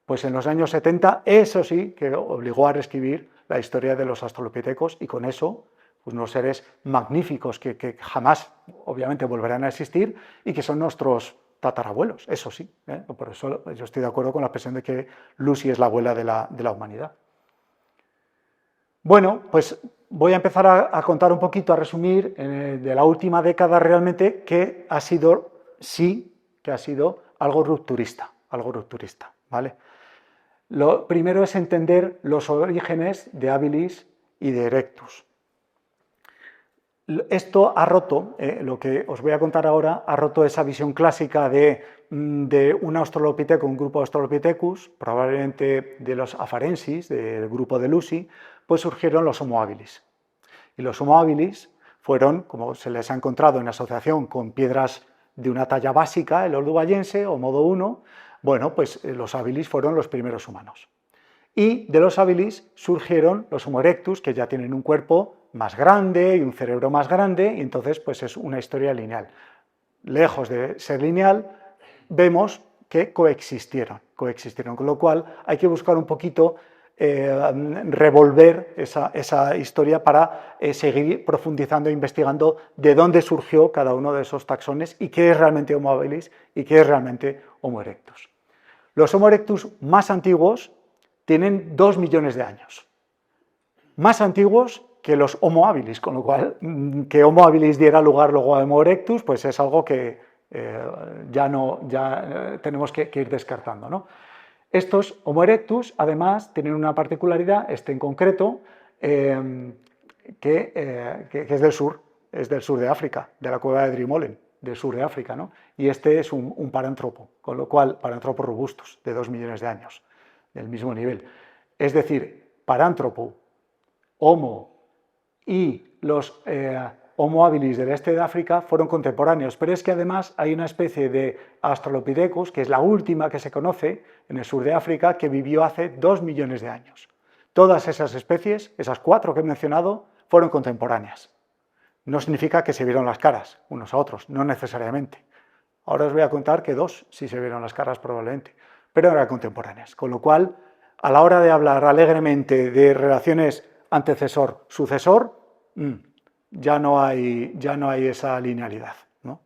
Pues en los años 70, eso sí que obligó a reescribir la historia de los australopithecus, y con eso, pues unos seres magníficos que jamás, obviamente, volverán a existir y que son nuestros tatarabuelos, eso sí. Por eso yo estoy de acuerdo con la expresión de que Lucy es la abuela de la humanidad. Bueno, pues voy a empezar a contar un poquito, a resumir, de la última década realmente, que ha sido, sí, que ha sido algo rupturista, ¿vale? Lo primero es entender los orígenes de habilis y de erectus. Esto ha roto, lo que os voy a contar ahora, ha roto esa visión clásica de un australopithecus, un grupo Australopithecus, probablemente de los afarensis, del grupo de Lucy, pues surgieron los Homo habilis. Y los Homo habilis fueron, como se les ha encontrado en asociación con piedras de una talla básica, el ordubayense o modo 1, bueno, pues los habilis fueron los primeros humanos. Y de los habilis surgieron los Homo erectus, que ya tienen un cuerpo más grande y un cerebro más grande, y entonces pues es una historia lineal. Lejos de ser lineal, vemos que coexistieron, con lo cual hay que buscar un poquito revolver esa historia para seguir profundizando e investigando de dónde surgió cada uno de esos taxones y qué es realmente Homo habilis y qué es realmente Homo erectus. Los Homo erectus más antiguos tienen 2 millones de años, más antiguos que los Homo habilis, con lo cual que Homo habilis diera lugar luego a Homo erectus, pues es algo que ya tenemos que ir descartando, ¿no? Estos Homo erectus, además, tienen una particularidad, este en concreto, que es del sur de África, de la cueva de Drimolen, del sur de África, ¿no? Y este es un parantropo, con lo cual, parantropo robustos, de 2 millones de años, del mismo nivel. Es decir, parántropo, Homo y los Homo habilis del este de África fueron contemporáneos, pero es que además hay una especie de Australopithecus, que es la última que se conoce en el sur de África, que vivió hace 2 millones de años. Todas esas especies, esas 4 que he mencionado, fueron contemporáneas. No significa que se vieron las caras unos a otros, no necesariamente. Ahora os voy a contar que 2 sí se vieron las caras probablemente, pero eran contemporáneas, con lo cual, a la hora de hablar alegremente de relaciones antecesor-sucesor, ya no hay esa linealidad, ¿no?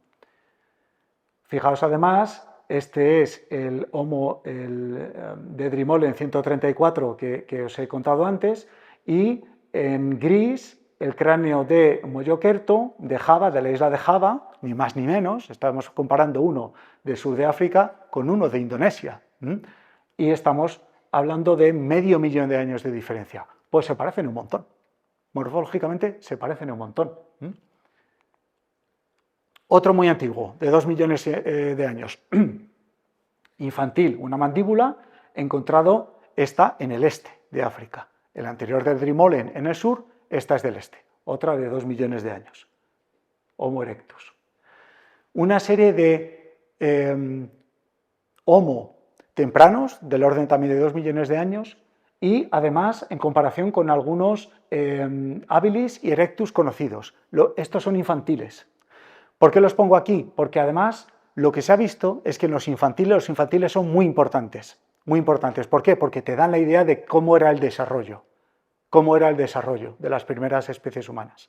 Fijaos además, este es el Homo de Drimolen 134 que os he contado antes, y en gris el cráneo de Moyokerto, de Java, de la isla de Java, ni más ni menos, estamos comparando uno del sur de África con uno de Indonesia, y estamos hablando de medio millón de años de diferencia. Pues se parecen un montón. Morfológicamente se parecen un montón. Otro muy antiguo, de 2 millones de años, infantil, una mandíbula, encontrado, está en el este de África. El anterior del Drimolen en el sur, esta es del este, otra de 2 millones de años, Homo erectus. Una serie de Homo tempranos, del orden también de 2 millones de años, y además en comparación con algunos habilis y erectus conocidos. Estos son infantiles. ¿Por qué los pongo aquí? Porque además lo que se ha visto es que los infantiles son muy importantes. Muy importantes. ¿Por qué? Porque te dan la idea de cómo era el desarrollo de las primeras especies humanas.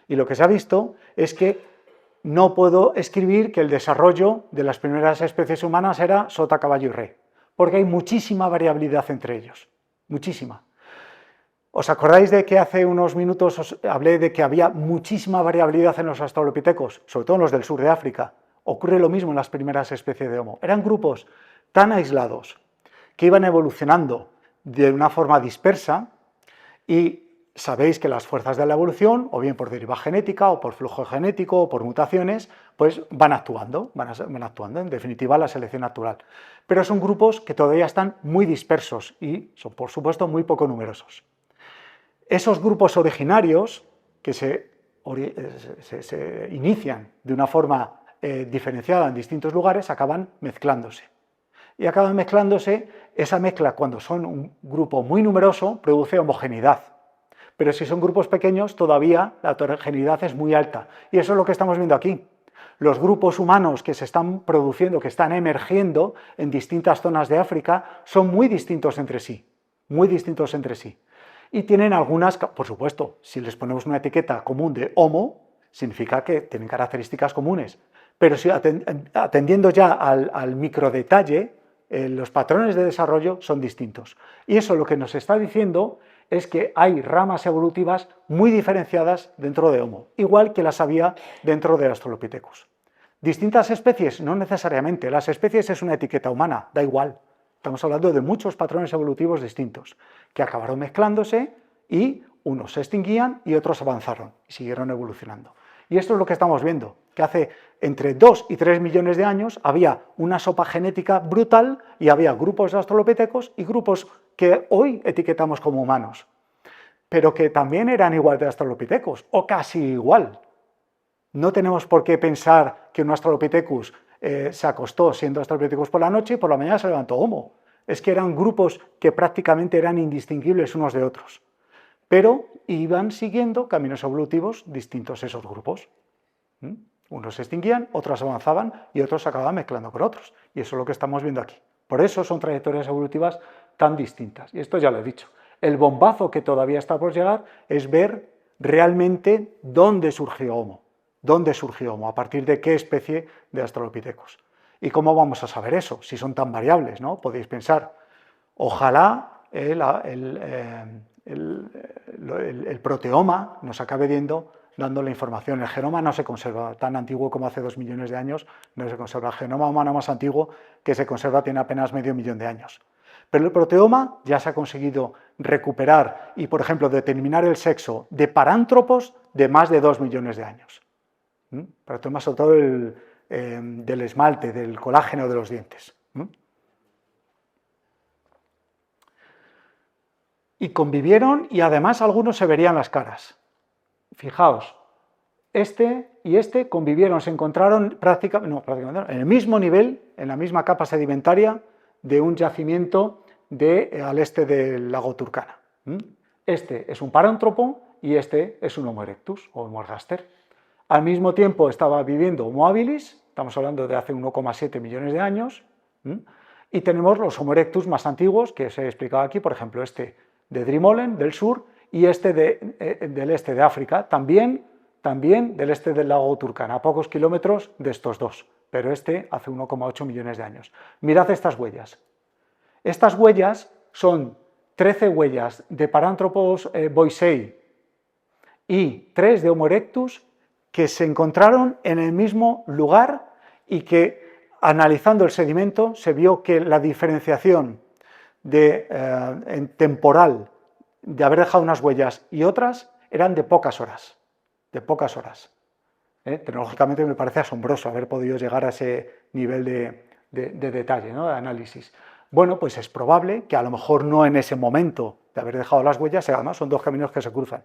Y lo que se ha visto es que no puedo escribir que el desarrollo de las primeras especies humanas era sota, caballo y rey, porque hay muchísima variabilidad entre ellos. Muchísima. ¿Os acordáis de que hace unos minutos os hablé de que había muchísima variabilidad en los australopithecus, sobre todo en los del sur de África? Ocurre lo mismo en las primeras especies de Homo. Eran grupos tan aislados que iban evolucionando de una forma dispersa, y sabéis que las fuerzas de la evolución, o bien por deriva genética, o por flujo genético, o por mutaciones, pues van actuando, en definitiva la selección natural. Pero son grupos que todavía están muy dispersos y son, por supuesto, muy poco numerosos. Esos grupos originarios, que se inician de una forma diferenciada en distintos lugares, acaban mezclándose. Y acaban mezclándose, esa mezcla, cuando son un grupo muy numeroso, produce homogeneidad. Pero si son grupos pequeños, todavía la heterogeneidad es muy alta. Y eso es lo que estamos viendo aquí. Los grupos humanos que se están produciendo, que están emergiendo en distintas zonas de África, son muy distintos entre sí. Muy distintos entre sí. Y tienen algunas, por supuesto, si les ponemos una etiqueta común de Homo, significa que tienen características comunes. Pero si atendiendo ya al microdetalle, los patrones de desarrollo son distintos. Y eso lo que nos está diciendo es que hay ramas evolutivas muy diferenciadas dentro de Homo, igual que las había dentro de Australopithecus. ¿Distintas especies? No necesariamente. Las especies es una etiqueta humana, da igual. Estamos hablando de muchos patrones evolutivos distintos, que acabaron mezclándose y unos se extinguían y otros avanzaron y siguieron evolucionando. Y esto es lo que estamos viendo, que hace entre 2 y 3 millones de años había una sopa genética brutal y había grupos de australopithecus y grupos que hoy etiquetamos como humanos, pero que también eran igual de australopithecus, o casi igual. No tenemos por qué pensar que un australopithecus se acostó siendo australopithecus por la noche y por la mañana se levantó Homo. Es que eran grupos que prácticamente eran indistinguibles unos de otros, pero iban siguiendo caminos evolutivos distintos esos grupos. Unos se extinguían, otros avanzaban y otros se acababan mezclando con otros. Y eso es lo que estamos viendo aquí. Por eso son trayectorias evolutivas tan distintas. Y esto ya lo he dicho. El bombazo que todavía está por llegar es ver realmente dónde surgió Homo. ¿Dónde surgió Homo? ¿A partir de qué especie de Australopithecus? ¿Y cómo vamos a saber eso? Si son tan variables, ¿no? Podéis pensar. Ojalá el proteoma nos acabe dando la información. El genoma no se conserva, tan antiguo como hace 2 millones de años, no se conserva. El genoma humano más antiguo que se conserva tiene apenas medio millón de años. Pero el proteoma ya se ha conseguido recuperar y, por ejemplo, determinar el sexo de parántropos de más de 2 millones de años. Proteoma sobre todo del esmalte, del colágeno de los dientes. Y convivieron y además algunos se verían las caras. Fijaos, este y este convivieron, se encontraron prácticamente en el mismo nivel, en la misma capa sedimentaria de un yacimiento al este del lago Turkana. Este es un parántropo y este es un Homo erectus o Homo ergaster. Al mismo tiempo estaba viviendo Homo habilis, estamos hablando de hace 1,7 millones de años, y tenemos los Homo erectus más antiguos que os he explicado aquí, por ejemplo este de Drimolen, del sur, y este del este de África, también del este del lago Turkana, a pocos kilómetros de estos dos, pero este hace 1,8 millones de años. Mirad estas huellas. Estas huellas son 13 huellas de Paranthropus boisei y 3 de Homo erectus que se encontraron en el mismo lugar y que, analizando el sedimento, se vio que la diferenciación temporal de haber dejado unas huellas y otras eran de pocas horas. Tecnológicamente me parece asombroso haber podido llegar a ese nivel de detalle, ¿no? De análisis. Bueno, pues es probable que a lo mejor no en ese momento de haber dejado las huellas, además son dos caminos que se cruzan,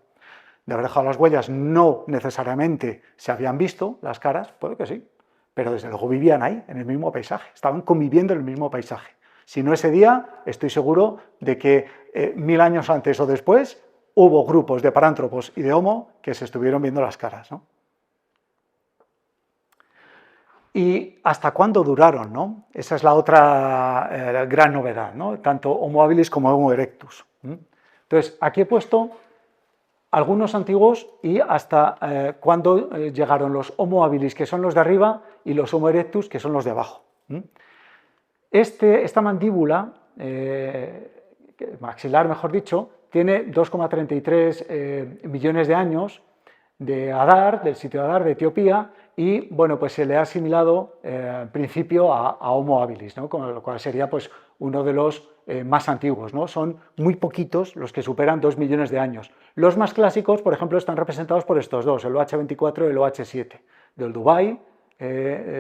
de haber dejado las huellas no necesariamente se habían visto las caras, puede que sí, pero desde luego vivían ahí, en el mismo paisaje, estaban conviviendo en el mismo paisaje. Si no ese día, estoy seguro de que 1000 años antes o después hubo grupos de parántropos y de Homo que se estuvieron viendo las caras, ¿no? ¿Y hasta cuándo duraron, no? Esa es la otra gran novedad, ¿no? Tanto Homo habilis como Homo erectus. Entonces, aquí he puesto algunos antiguos y hasta cuándo llegaron los Homo habilis, que son los de arriba, y los Homo erectus, que son los de abajo. Esta mandíbula, maxilar mejor dicho, tiene 2,33 millones de años de Adar, del sitio de Adar de Etiopía, y bueno, pues se le ha asimilado en principio a Homo habilis, ¿no? Con lo cual sería pues uno de los más antiguos, ¿no? Son muy poquitos los que superan 2 millones de años. Los más clásicos, por ejemplo, están representados por estos dos, el OH24 y el OH7, del Dubái,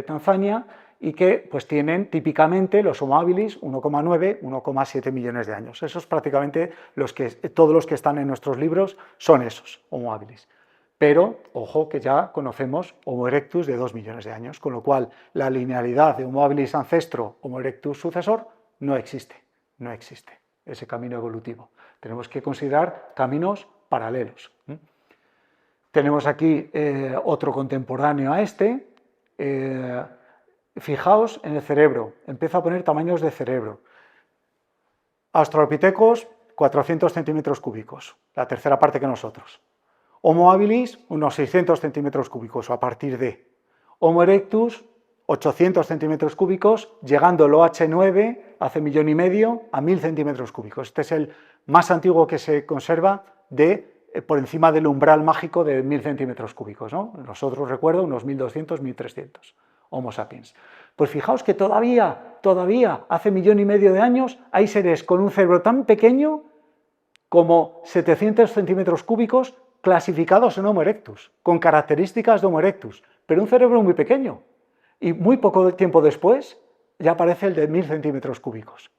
Tanzania, y que pues tienen típicamente los Homo habilis 1,9, 1,7 millones de años. Esos prácticamente todos los que están en nuestros libros son esos, Homo habilis. Pero, ojo, que ya conocemos Homo erectus de 2 millones de años, con lo cual la linealidad de Homo habilis ancestro, Homo erectus sucesor, no existe ese camino evolutivo. Tenemos que considerar caminos paralelos. Tenemos aquí otro contemporáneo a este. Fijaos en el cerebro, empiezo a poner tamaños de cerebro. Australopithecus, 400 centímetros cúbicos, la tercera parte que nosotros. Homo habilis, unos 600 centímetros cúbicos, a partir de. Homo erectus, 800 centímetros cúbicos, llegando el OH9 hace 1,5 millones a 1.000 centímetros cúbicos. Este es el más antiguo que se conserva por encima del umbral mágico de 1.000 centímetros cúbicos, ¿no? Nosotros, recuerdo, unos 1.200, 1.300, Homo sapiens. Pues fijaos que todavía, hace 1,5 millones de años, hay seres con un cerebro tan pequeño como 700 centímetros cúbicos clasificados en Homo erectus, con características de Homo erectus, pero un cerebro muy pequeño. Y muy poco tiempo después ya aparece el de 1.000 centímetros cúbicos.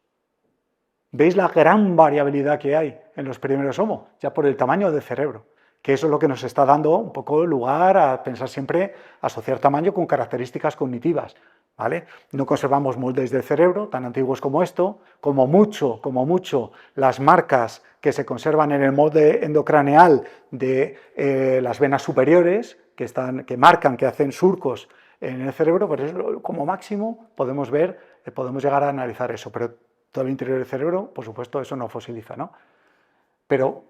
¿Veis la gran variabilidad que hay en los primeros Homo? Ya por el tamaño del cerebro, que eso es lo que nos está dando un poco lugar a pensar siempre, asociar tamaño con características cognitivas, ¿vale? No conservamos moldes del cerebro tan antiguos como esto, como mucho, las marcas que se conservan en el molde endocraneal de las venas superiores, que marcan, que hacen surcos en el cerebro, pues como máximo podemos llegar a analizar eso, pero todo el interior del cerebro, por supuesto, eso no fosiliza, ¿no? Pero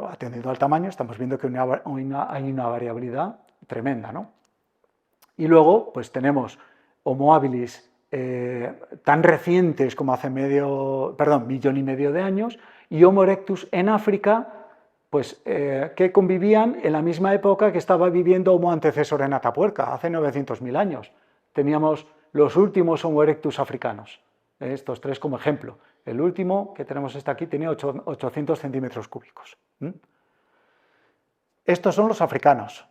atendiendo al tamaño, estamos viendo que hay una variabilidad tremenda, ¿no? Y luego, pues tenemos Homo habilis tan recientes como hace 1,5 millones de años, y Homo erectus en África, pues que convivían en la misma época que estaba viviendo Homo antecesor en Atapuerca, hace 900.000 años. Teníamos los últimos Homo erectus africanos, estos tres como ejemplo. El último que tenemos aquí tiene 800 centímetros cúbicos. Estos son los africanos.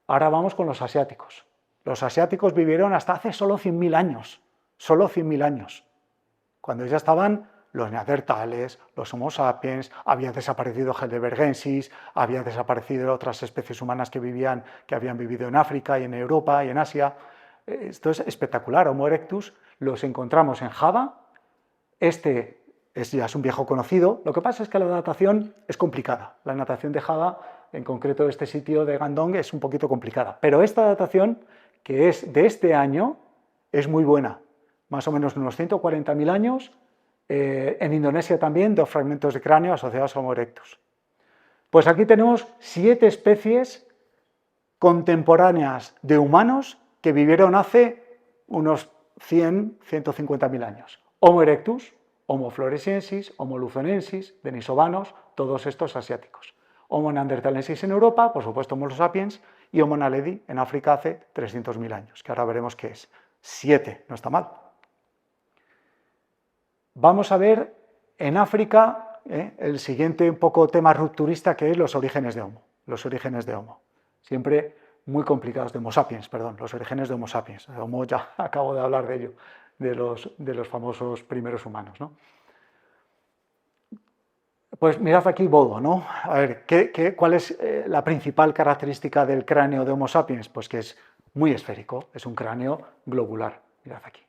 Ahora vamos con los asiáticos. Los asiáticos vivieron hasta hace solo 100.000 años, cuando ya estaban los neandertales, los Homo sapiens, había desaparecido heidelbergensis, habían desaparecido otras especies humanas que habían vivido en África y en Europa y en Asia. Esto es espectacular. Homo erectus los encontramos en Java. Este ya es un viejo conocido. Lo que pasa es que la datación es complicada. La datación de Java, en concreto este sitio de Gandong, es un poquito complicada. Pero esta datación, que es de este año, es muy buena. Más o menos unos 140.000 años. En Indonesia también, 2 fragmentos de cráneo asociados a Homo erectus. Pues aquí tenemos 7 especies contemporáneas de humanos que vivieron hace unos 100, 150.000 años. Homo erectus, Homo floresiensis, Homo luzonensis, denisovanos, todos estos asiáticos. Homo neanderthalensis en Europa, por supuesto Homo sapiens, y Homo naledi en África hace 300.000 años, que ahora veremos qué es. 7, no está mal. Vamos a ver en África el siguiente un poco tema rupturista, que es los orígenes de Homo. Los orígenes de Homo. Siempre muy complicados, de Homo sapiens, perdón, los orígenes de Homo sapiens. Homo ya acabo de hablar de ello, de los famosos primeros humanos, ¿no? Pues mirad aquí Bodo, ¿no? A ver, ¿cuál es la principal característica del cráneo de Homo sapiens? Pues que es muy esférico, es un cráneo globular, mirad aquí,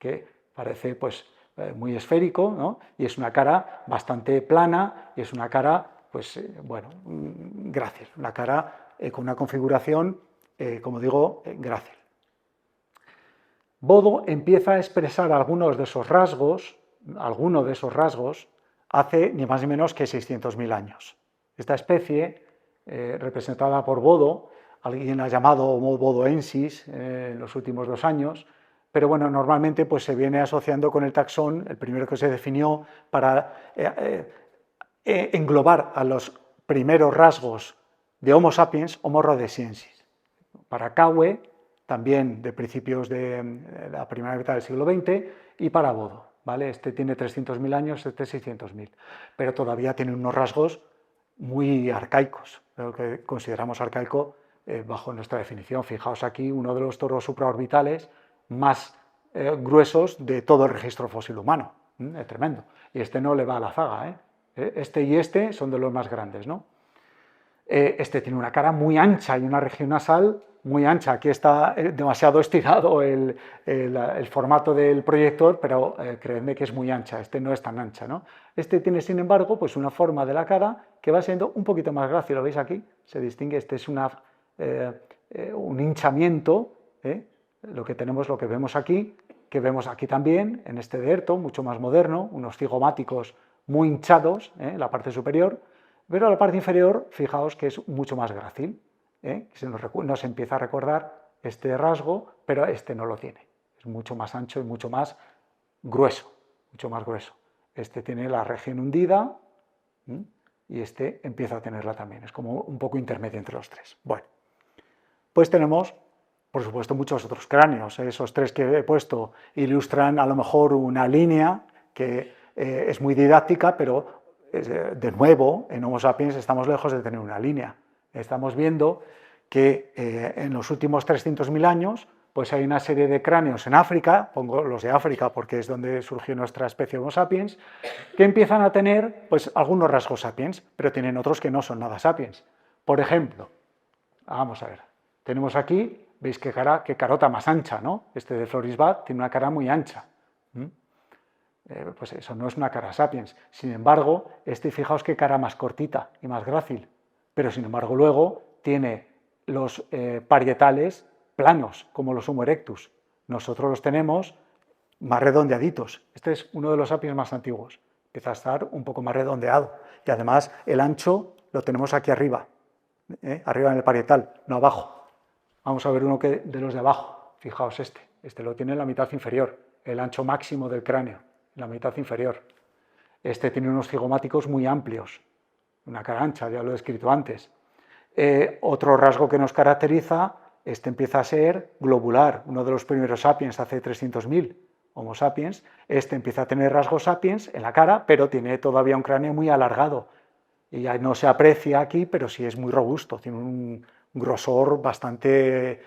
que parece pues muy esférico, ¿no? Y es una cara bastante plana y es una cara, pues bueno, grácil, una cara con una configuración, como digo, grácil. Bodo empieza a expresar algunos de esos rasgos hace ni más ni menos que 600.000 años. Esta especie, representada por Bodo, alguien la ha llamado Homo bodoensis en los últimos 2 años, pero bueno, normalmente pues, se viene asociando con el taxón, el primero que se definió para englobar a los primeros rasgos de Homo sapiens, Homo rhodesiensis. Para Cawe, también de principios de la primera mitad del siglo XX, y para Bodo. ¿Vale? Este tiene 300.000 años, este 600.000, pero todavía tiene unos rasgos muy arcaicos, lo que consideramos arcaico bajo nuestra definición. Fijaos aquí uno de los toros supraorbitales más gruesos de todo el registro fósil humano. Es tremendo. Y este no le va a la zaga. Este y este son de los más grandes, ¿no? Este tiene una cara muy ancha y una región nasal muy ancha. Aquí está demasiado estirado el formato del proyector, pero creedme que es muy ancha. Este no es tan ancha, ¿no? Este tiene, sin embargo, pues una forma de la cara que va siendo un poquito más grácil. ¿Lo veis aquí? Se distingue. Este es un hinchamiento. Lo que vemos aquí, que vemos aquí también, en este Derto, mucho más moderno, unos cigomáticos muy hinchados en la parte superior, pero la parte inferior, fijaos que es mucho más grácil. Nos empieza a recordar este rasgo, pero este no lo tiene. es mucho más ancho y mucho más grueso, mucho más grueso. Este tiene la región hundida y este empieza a tenerla también, es como un poco intermedio entre los tres. Bueno, pues tenemos, por supuesto, muchos otros cráneos. Esos tres que he puesto ilustran a lo mejor una línea que es muy didáctica, pero de nuevo, en Homo sapiens estamos lejos de tener una línea. Estamos viendo que en los últimos 300.000 años pues hay una serie de cráneos en África, pongo los de África porque es donde surgió nuestra especie Homo sapiens, que empiezan a tener pues, algunos rasgos sapiens, pero tienen otros que no son nada sapiens. Por ejemplo, vamos a ver, tenemos aquí, veis qué carota más ancha, ¿no? Este de Florisbat tiene una cara muy ancha. Pues eso no es una cara sapiens. Sin embargo, este, fijaos qué cara más cortita y más grácil. Pero sin embargo luego tiene los parietales planos, como los Homo erectus. Nosotros los tenemos más redondeaditos. Este es uno de los sapiens más antiguos. Empieza a estar un poco más redondeado. Y además el ancho lo tenemos aquí arriba, arriba en el parietal, no abajo. Vamos a ver uno de los de abajo. Fijaos este lo tiene en la mitad inferior, el ancho máximo del cráneo, en la mitad inferior. Este tiene unos cigomáticos muy amplios, una cara ancha, ya lo he descrito antes. Otro rasgo que nos caracteriza, este empieza a ser globular, uno de los primeros sapiens hace 300.000, Homo sapiens. Este empieza a tener rasgos sapiens en la cara, pero tiene todavía un cráneo muy alargado. Y ya no se aprecia aquí, pero sí es muy robusto, tiene un grosor bastante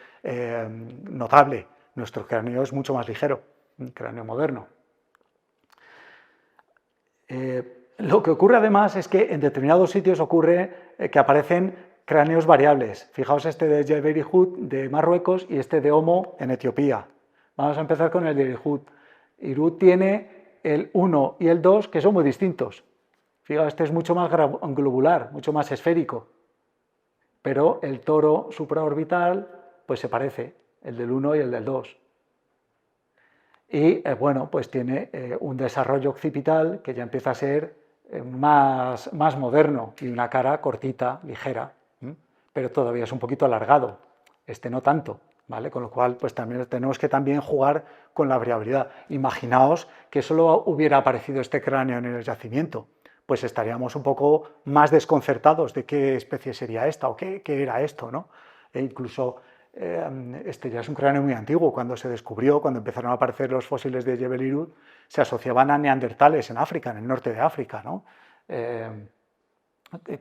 notable. Nuestro cráneo es mucho más ligero, un cráneo moderno. Lo que ocurre además es que en determinados sitios ocurre que aparecen cráneos variables. Fijaos este de Jebel Irhoud de Marruecos y este de Homo en Etiopía. Vamos a empezar con el de Irhoud. Irhoud tiene el 1 y el 2 que son muy distintos. Fijaos, este es mucho más globular, mucho más esférico. Pero el toro supraorbital pues se parece, el del 1 y el del 2. Y bueno, pues tiene un desarrollo occipital que ya empieza a ser más moderno y una cara cortita, ligera, pero todavía es un poquito alargado, este no tanto, ¿vale? Con lo cual pues también tenemos que también jugar con la variabilidad. Imaginaos que solo hubiera aparecido este cráneo en el yacimiento, pues estaríamos un poco más desconcertados de qué especie sería esta o qué era esto, ¿no? E incluso este ya es un cráneo muy antiguo. Cuando se descubrió, cuando empezaron a aparecer los fósiles de Jebel Irhoud, se asociaban a neandertales en África, en el norte de África, ¿no?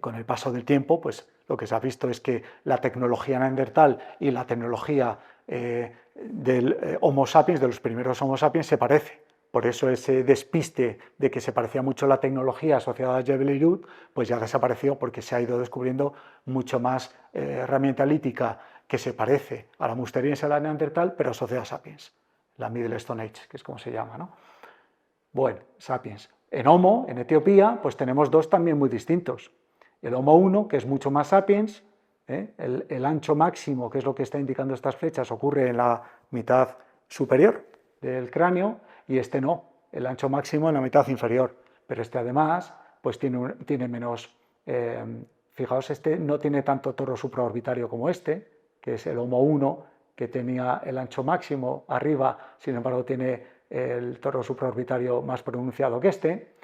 Con el paso del tiempo, pues lo que se ha visto es que la tecnología neandertal y la tecnología del Homo sapiens, de los primeros Homo sapiens, se parece. Por eso ese despiste de que se parecía mucho la tecnología asociada a Jebel Irhoud, pues ya desapareció porque se ha ido descubriendo mucho más herramienta lítica que se parece a la musteriense, a la neandertal, pero asociada a sapiens, la Middle Stone Age, que es como se llama, ¿no? Bueno, sapiens. En Homo, en Etiopía, pues tenemos dos también muy distintos. El Homo 1, que es mucho más sapiens, el ancho máximo, que es lo que está indicando estas flechas, ocurre en la mitad superior del cráneo, y este no, el ancho máximo en la mitad inferior. Pero este además, pues tiene menos, fijaos, este no tiene tanto toro supraorbitario como este, que es el Homo 1, que tenía el ancho máximo arriba, sin embargo tiene el toro supraorbitario más pronunciado que este,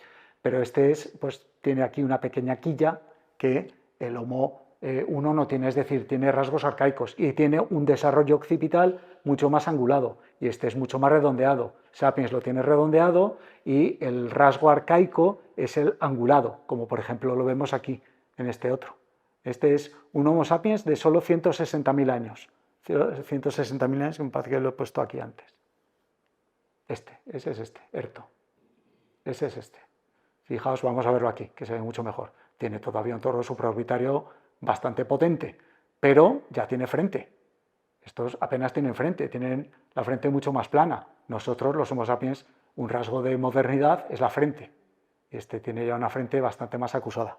pero este pues tiene aquí una pequeña quilla que el Homo 1 no tiene, es decir, tiene rasgos arcaicos y tiene un desarrollo occipital mucho más angulado, y este es mucho más redondeado. Sapiens lo tiene redondeado y el rasgo arcaico es el angulado, como por ejemplo lo vemos aquí en este otro. Este es un Homo sapiens de solo 160.000 años. 160.000 años, que me parece que lo he puesto aquí antes. Ese es este, Erto. Ese es este. Fijaos, vamos a verlo aquí, que se ve mucho mejor. Tiene todavía un toro supraorbitario bastante potente, pero ya tiene frente. Estos apenas tienen frente, tienen la frente mucho más plana. Nosotros, los Homo sapiens, un rasgo de modernidad es la frente. Este tiene ya una frente bastante más acusada.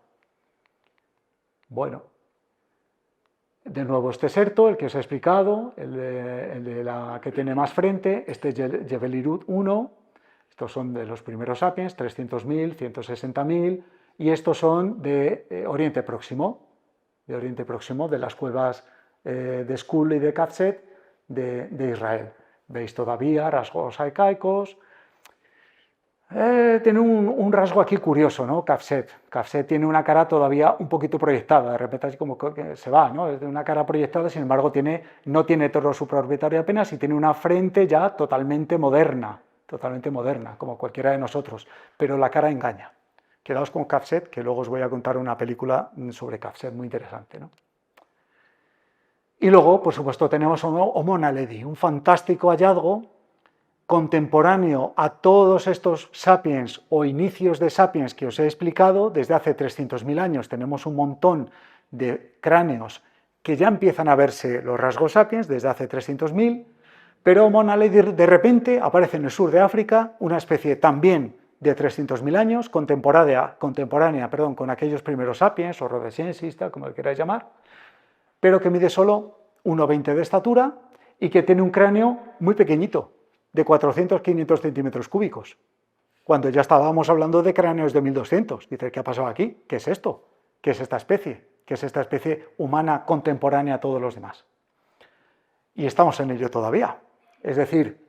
Bueno, de nuevo este es Erto, el que os he explicado, el de la que tiene más frente. Este es Jebel Irhoud 1, estos son de los primeros sapiens, 300.000, 160.000, y estos son de Oriente Próximo, de las cuevas de Skul y de Kafset de Israel. Veis todavía rasgos arcaicos. Tiene un rasgo aquí curioso, ¿no? Cafset. Cafset tiene una cara todavía un poquito proyectada, de repente así como que se va, ¿no? Es de una cara proyectada, sin embargo no tiene toro supraorbitario apenas y tiene una frente ya totalmente moderna, como cualquiera de nosotros, pero la cara engaña. Quedaos con Cafset, que luego os voy a contar una película sobre Cafset muy interesante, ¿no? Y luego, por supuesto, tenemos Homo naledi, un fantástico hallazgo contemporáneo a todos estos sapiens o inicios de sapiens que os he explicado. Desde hace 300.000 años tenemos un montón de cráneos que ya empiezan a verse los rasgos sapiens desde hace 300.000, pero Homo naledi de repente aparece en el sur de África, una especie también de 300.000 años, contemporánea con aquellos primeros sapiens o rhodesiensis, como le queráis llamar, pero que mide solo 1,20 de estatura y que tiene un cráneo muy pequeñito, de 400-500 centímetros cúbicos, cuando ya estábamos hablando de cráneos de 1200. Dice, ¿qué ha pasado aquí? ¿Qué es esto? ¿Qué es esta especie? ¿Qué es esta especie humana contemporánea a todos los demás? Y estamos en ello todavía. Es decir,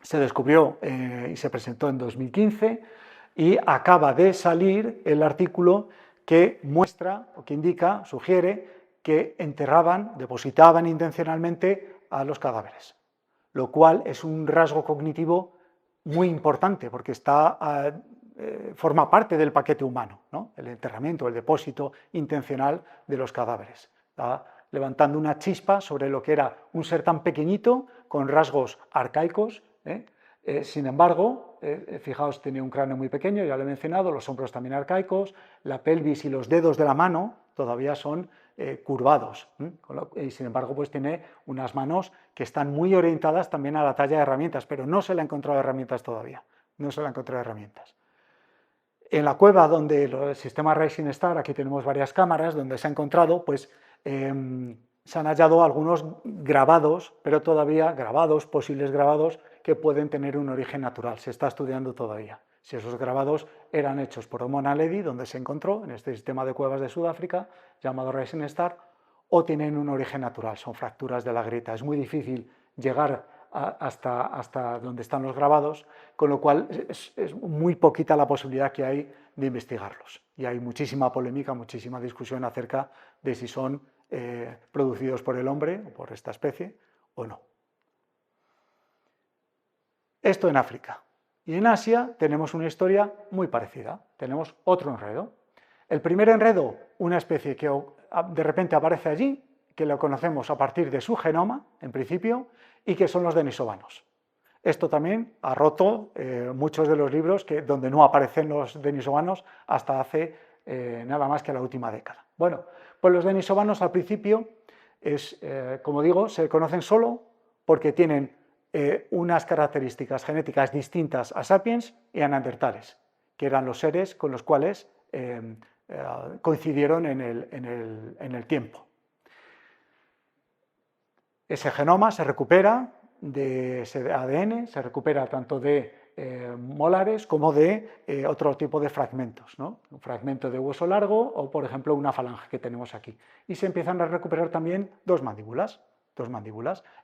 se descubrió y se presentó en 2015 y acaba de salir el artículo que muestra o que indica, sugiere, que depositaban intencionalmente a los cadáveres, lo cual es un rasgo cognitivo muy importante porque forma parte del paquete humano, ¿no? El enterramiento, el depósito intencional de los cadáveres. Está levantando una chispa sobre lo que era un ser tan pequeñito con rasgos arcaicos. Sin embargo, fijaos, tenía un cráneo muy pequeño, ya lo he mencionado, los hombros también arcaicos, la pelvis y los dedos de la mano todavía son curvados, y sin embargo pues tiene unas manos que están muy orientadas también a la talla de herramientas, pero no se le ha encontrado herramientas todavía, no se le ha encontrado herramientas. En la cueva donde el sistema Rising Star, aquí tenemos varias cámaras donde se ha encontrado, pues se han hallado algunos grabados, pero todavía posibles grabados que pueden tener un origen natural, se está estudiando todavía. Si esos grabados eran hechos por Homo naledi, donde se encontró, en este sistema de cuevas de Sudáfrica, llamado Rising Star, o tienen un origen natural, son fracturas de la grieta. Es muy difícil llegar hasta donde están los grabados, con lo cual es muy poquita la posibilidad que hay de investigarlos. Y hay muchísima polémica, muchísima discusión acerca de si son producidos por el hombre, o por esta especie, o no. Esto en África. Y en Asia tenemos una historia muy parecida. Tenemos otro enredo. El primer enredo, una especie que de repente aparece allí, que lo conocemos a partir de su genoma, en principio, y que son los denisovanos. Esto también ha roto muchos de los libros donde no aparecen los denisovanos hasta hace nada más que la última década. Bueno, pues los denisovanos al principio, como digo, se conocen solo porque tienen unas características genéticas distintas a sapiens y a neandertales, que eran los seres con los cuales coincidieron en el tiempo. Ese genoma se recupera de ese ADN, se recupera tanto de molares como de otro tipo de fragmentos, ¿no? Un fragmento de hueso largo o, por ejemplo, una falange que tenemos aquí. Y se empiezan a recuperar también dos mandíbulas.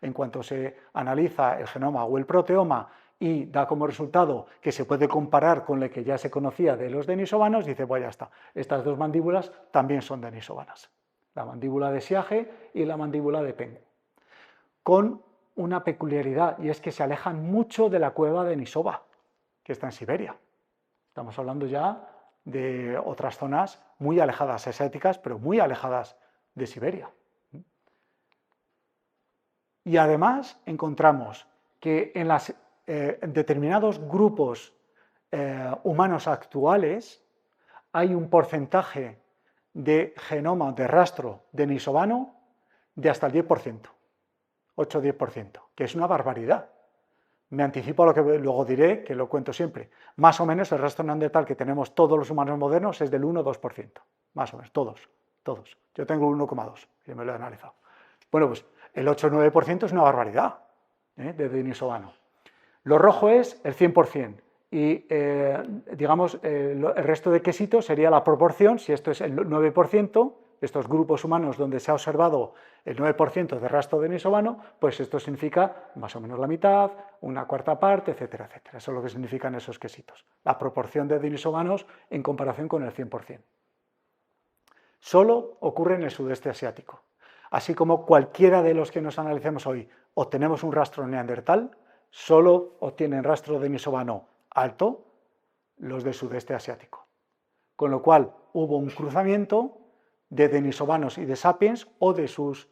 En cuanto se analiza el genoma o el proteoma y da como resultado que se puede comparar con lo que ya se conocía de los denisovanos, dice, pues ya está, estas dos mandíbulas también son denisovanas. La mandíbula de Siage y la mandíbula de Peng. Con una peculiaridad, y es que se alejan mucho de la cueva de Denisova, que está en Siberia. Estamos hablando ya de otras zonas muy alejadas, asiáticas, pero muy alejadas de Siberia. Y además encontramos que en determinados grupos humanos actuales hay un porcentaje de genoma de rastro denisovano de hasta el 10%, 8-10%, que es una barbaridad. Me anticipo a lo que luego diré, que lo cuento siempre. Más o menos el rastro neandertal que tenemos todos los humanos modernos es del 1-2%, más o menos, todos. Yo tengo el 1,2, que me lo he analizado. Bueno, pues el 8-9% es una barbaridad de denisovano. Lo rojo es el 100%. Y, digamos, el resto de quesitos sería la proporción, si esto es el 9%, estos grupos humanos donde se ha observado el 9% de rastro denisovano, pues esto significa más o menos la mitad, una cuarta parte, etcétera, etcétera. Eso es lo que significan esos quesitos. La proporción de denisovanos en comparación con el 100%. Solo ocurre en el sudeste asiático. Así como cualquiera de los que nos analicemos hoy obtenemos un rastro neandertal, solo obtienen rastro denisovano alto los del sudeste asiático. Con lo cual hubo un cruzamiento de denisovanos y de sapiens o de sus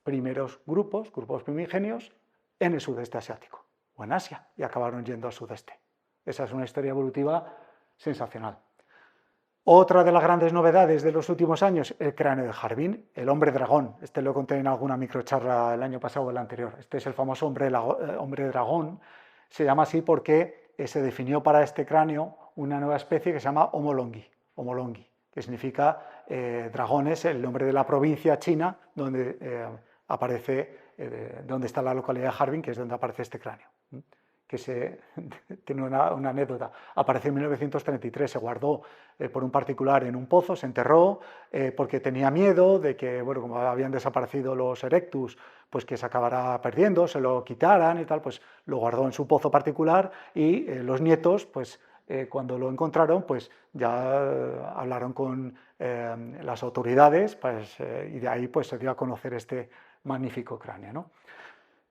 primeros grupos primigenios, en el sudeste asiático o en Asia, y acabaron yendo al sudeste. Esa es una historia evolutiva sensacional. Otra de las grandes novedades de los últimos años, el cráneo de Harbin, el hombre dragón. Este lo conté en alguna microcharla el año pasado o el anterior. Este es el famoso hombre dragón. Se llama así porque se definió para este cráneo una nueva especie que se llama Homo longi, que significa dragones, el nombre de la provincia china donde donde está la localidad de Harbin, que es donde aparece este cráneo. Tiene una anécdota. Apareció en 1933, se guardó por un particular en un pozo, se enterró porque tenía miedo de que, bueno, como habían desaparecido los erectus, pues que se acabara perdiendo, se lo quitaran y tal, pues lo guardó en su pozo particular y los nietos, pues cuando lo encontraron, pues ya hablaron con las autoridades, pues, y de ahí pues se dio a conocer este magnífico cráneo, ¿no?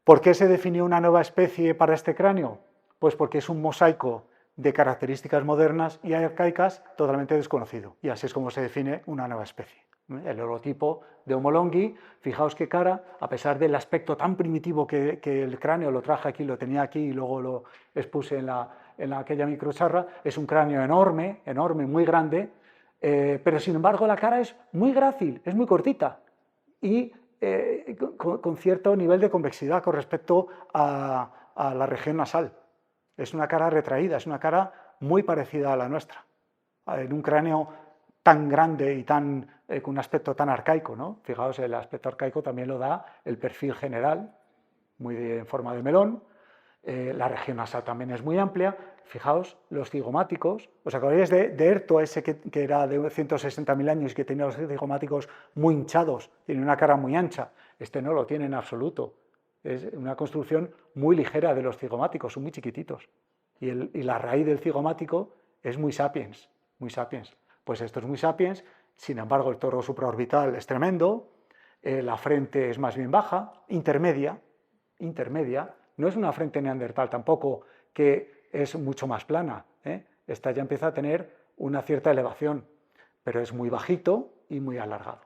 ¿Por qué se definió una nueva especie para este cráneo? Pues porque es un mosaico de características modernas y arcaicas totalmente desconocido. Y así es como se define una nueva especie. El holotipo de Homo longi, fijaos qué cara, a pesar del aspecto tan primitivo que el cráneo, lo traje aquí, lo tenía aquí y luego lo expuse en aquella microcharra, es un cráneo enorme, muy grande, pero sin embargo la cara es muy grácil, es muy cortita y con cierto nivel de convexidad con respecto a la región nasal. Es una cara retraída, es una cara muy parecida a la nuestra, en un cráneo tan grande y con un aspecto tan arcaico, ¿no? Fijaos, el aspecto arcaico también lo da el perfil general, muy en forma de melón. La región nasal también es muy amplia. Fijaos, los cigomáticos, ¿os acordáis de Erto, ese que era de 160.000 años y que tenía los cigomáticos muy hinchados, tiene una cara muy ancha? Este no lo tiene en absoluto. Es una construcción muy ligera de los cigomáticos, son muy chiquititos. Y la raíz del cigomático es muy sapiens, muy sapiens. Pues esto es muy sapiens, sin embargo el toro supraorbital es tremendo, la frente es más bien baja, intermedia, no es una frente neandertal tampoco, que es mucho más plana. Esta ya empieza a tener una cierta elevación, pero es muy bajito y muy alargado.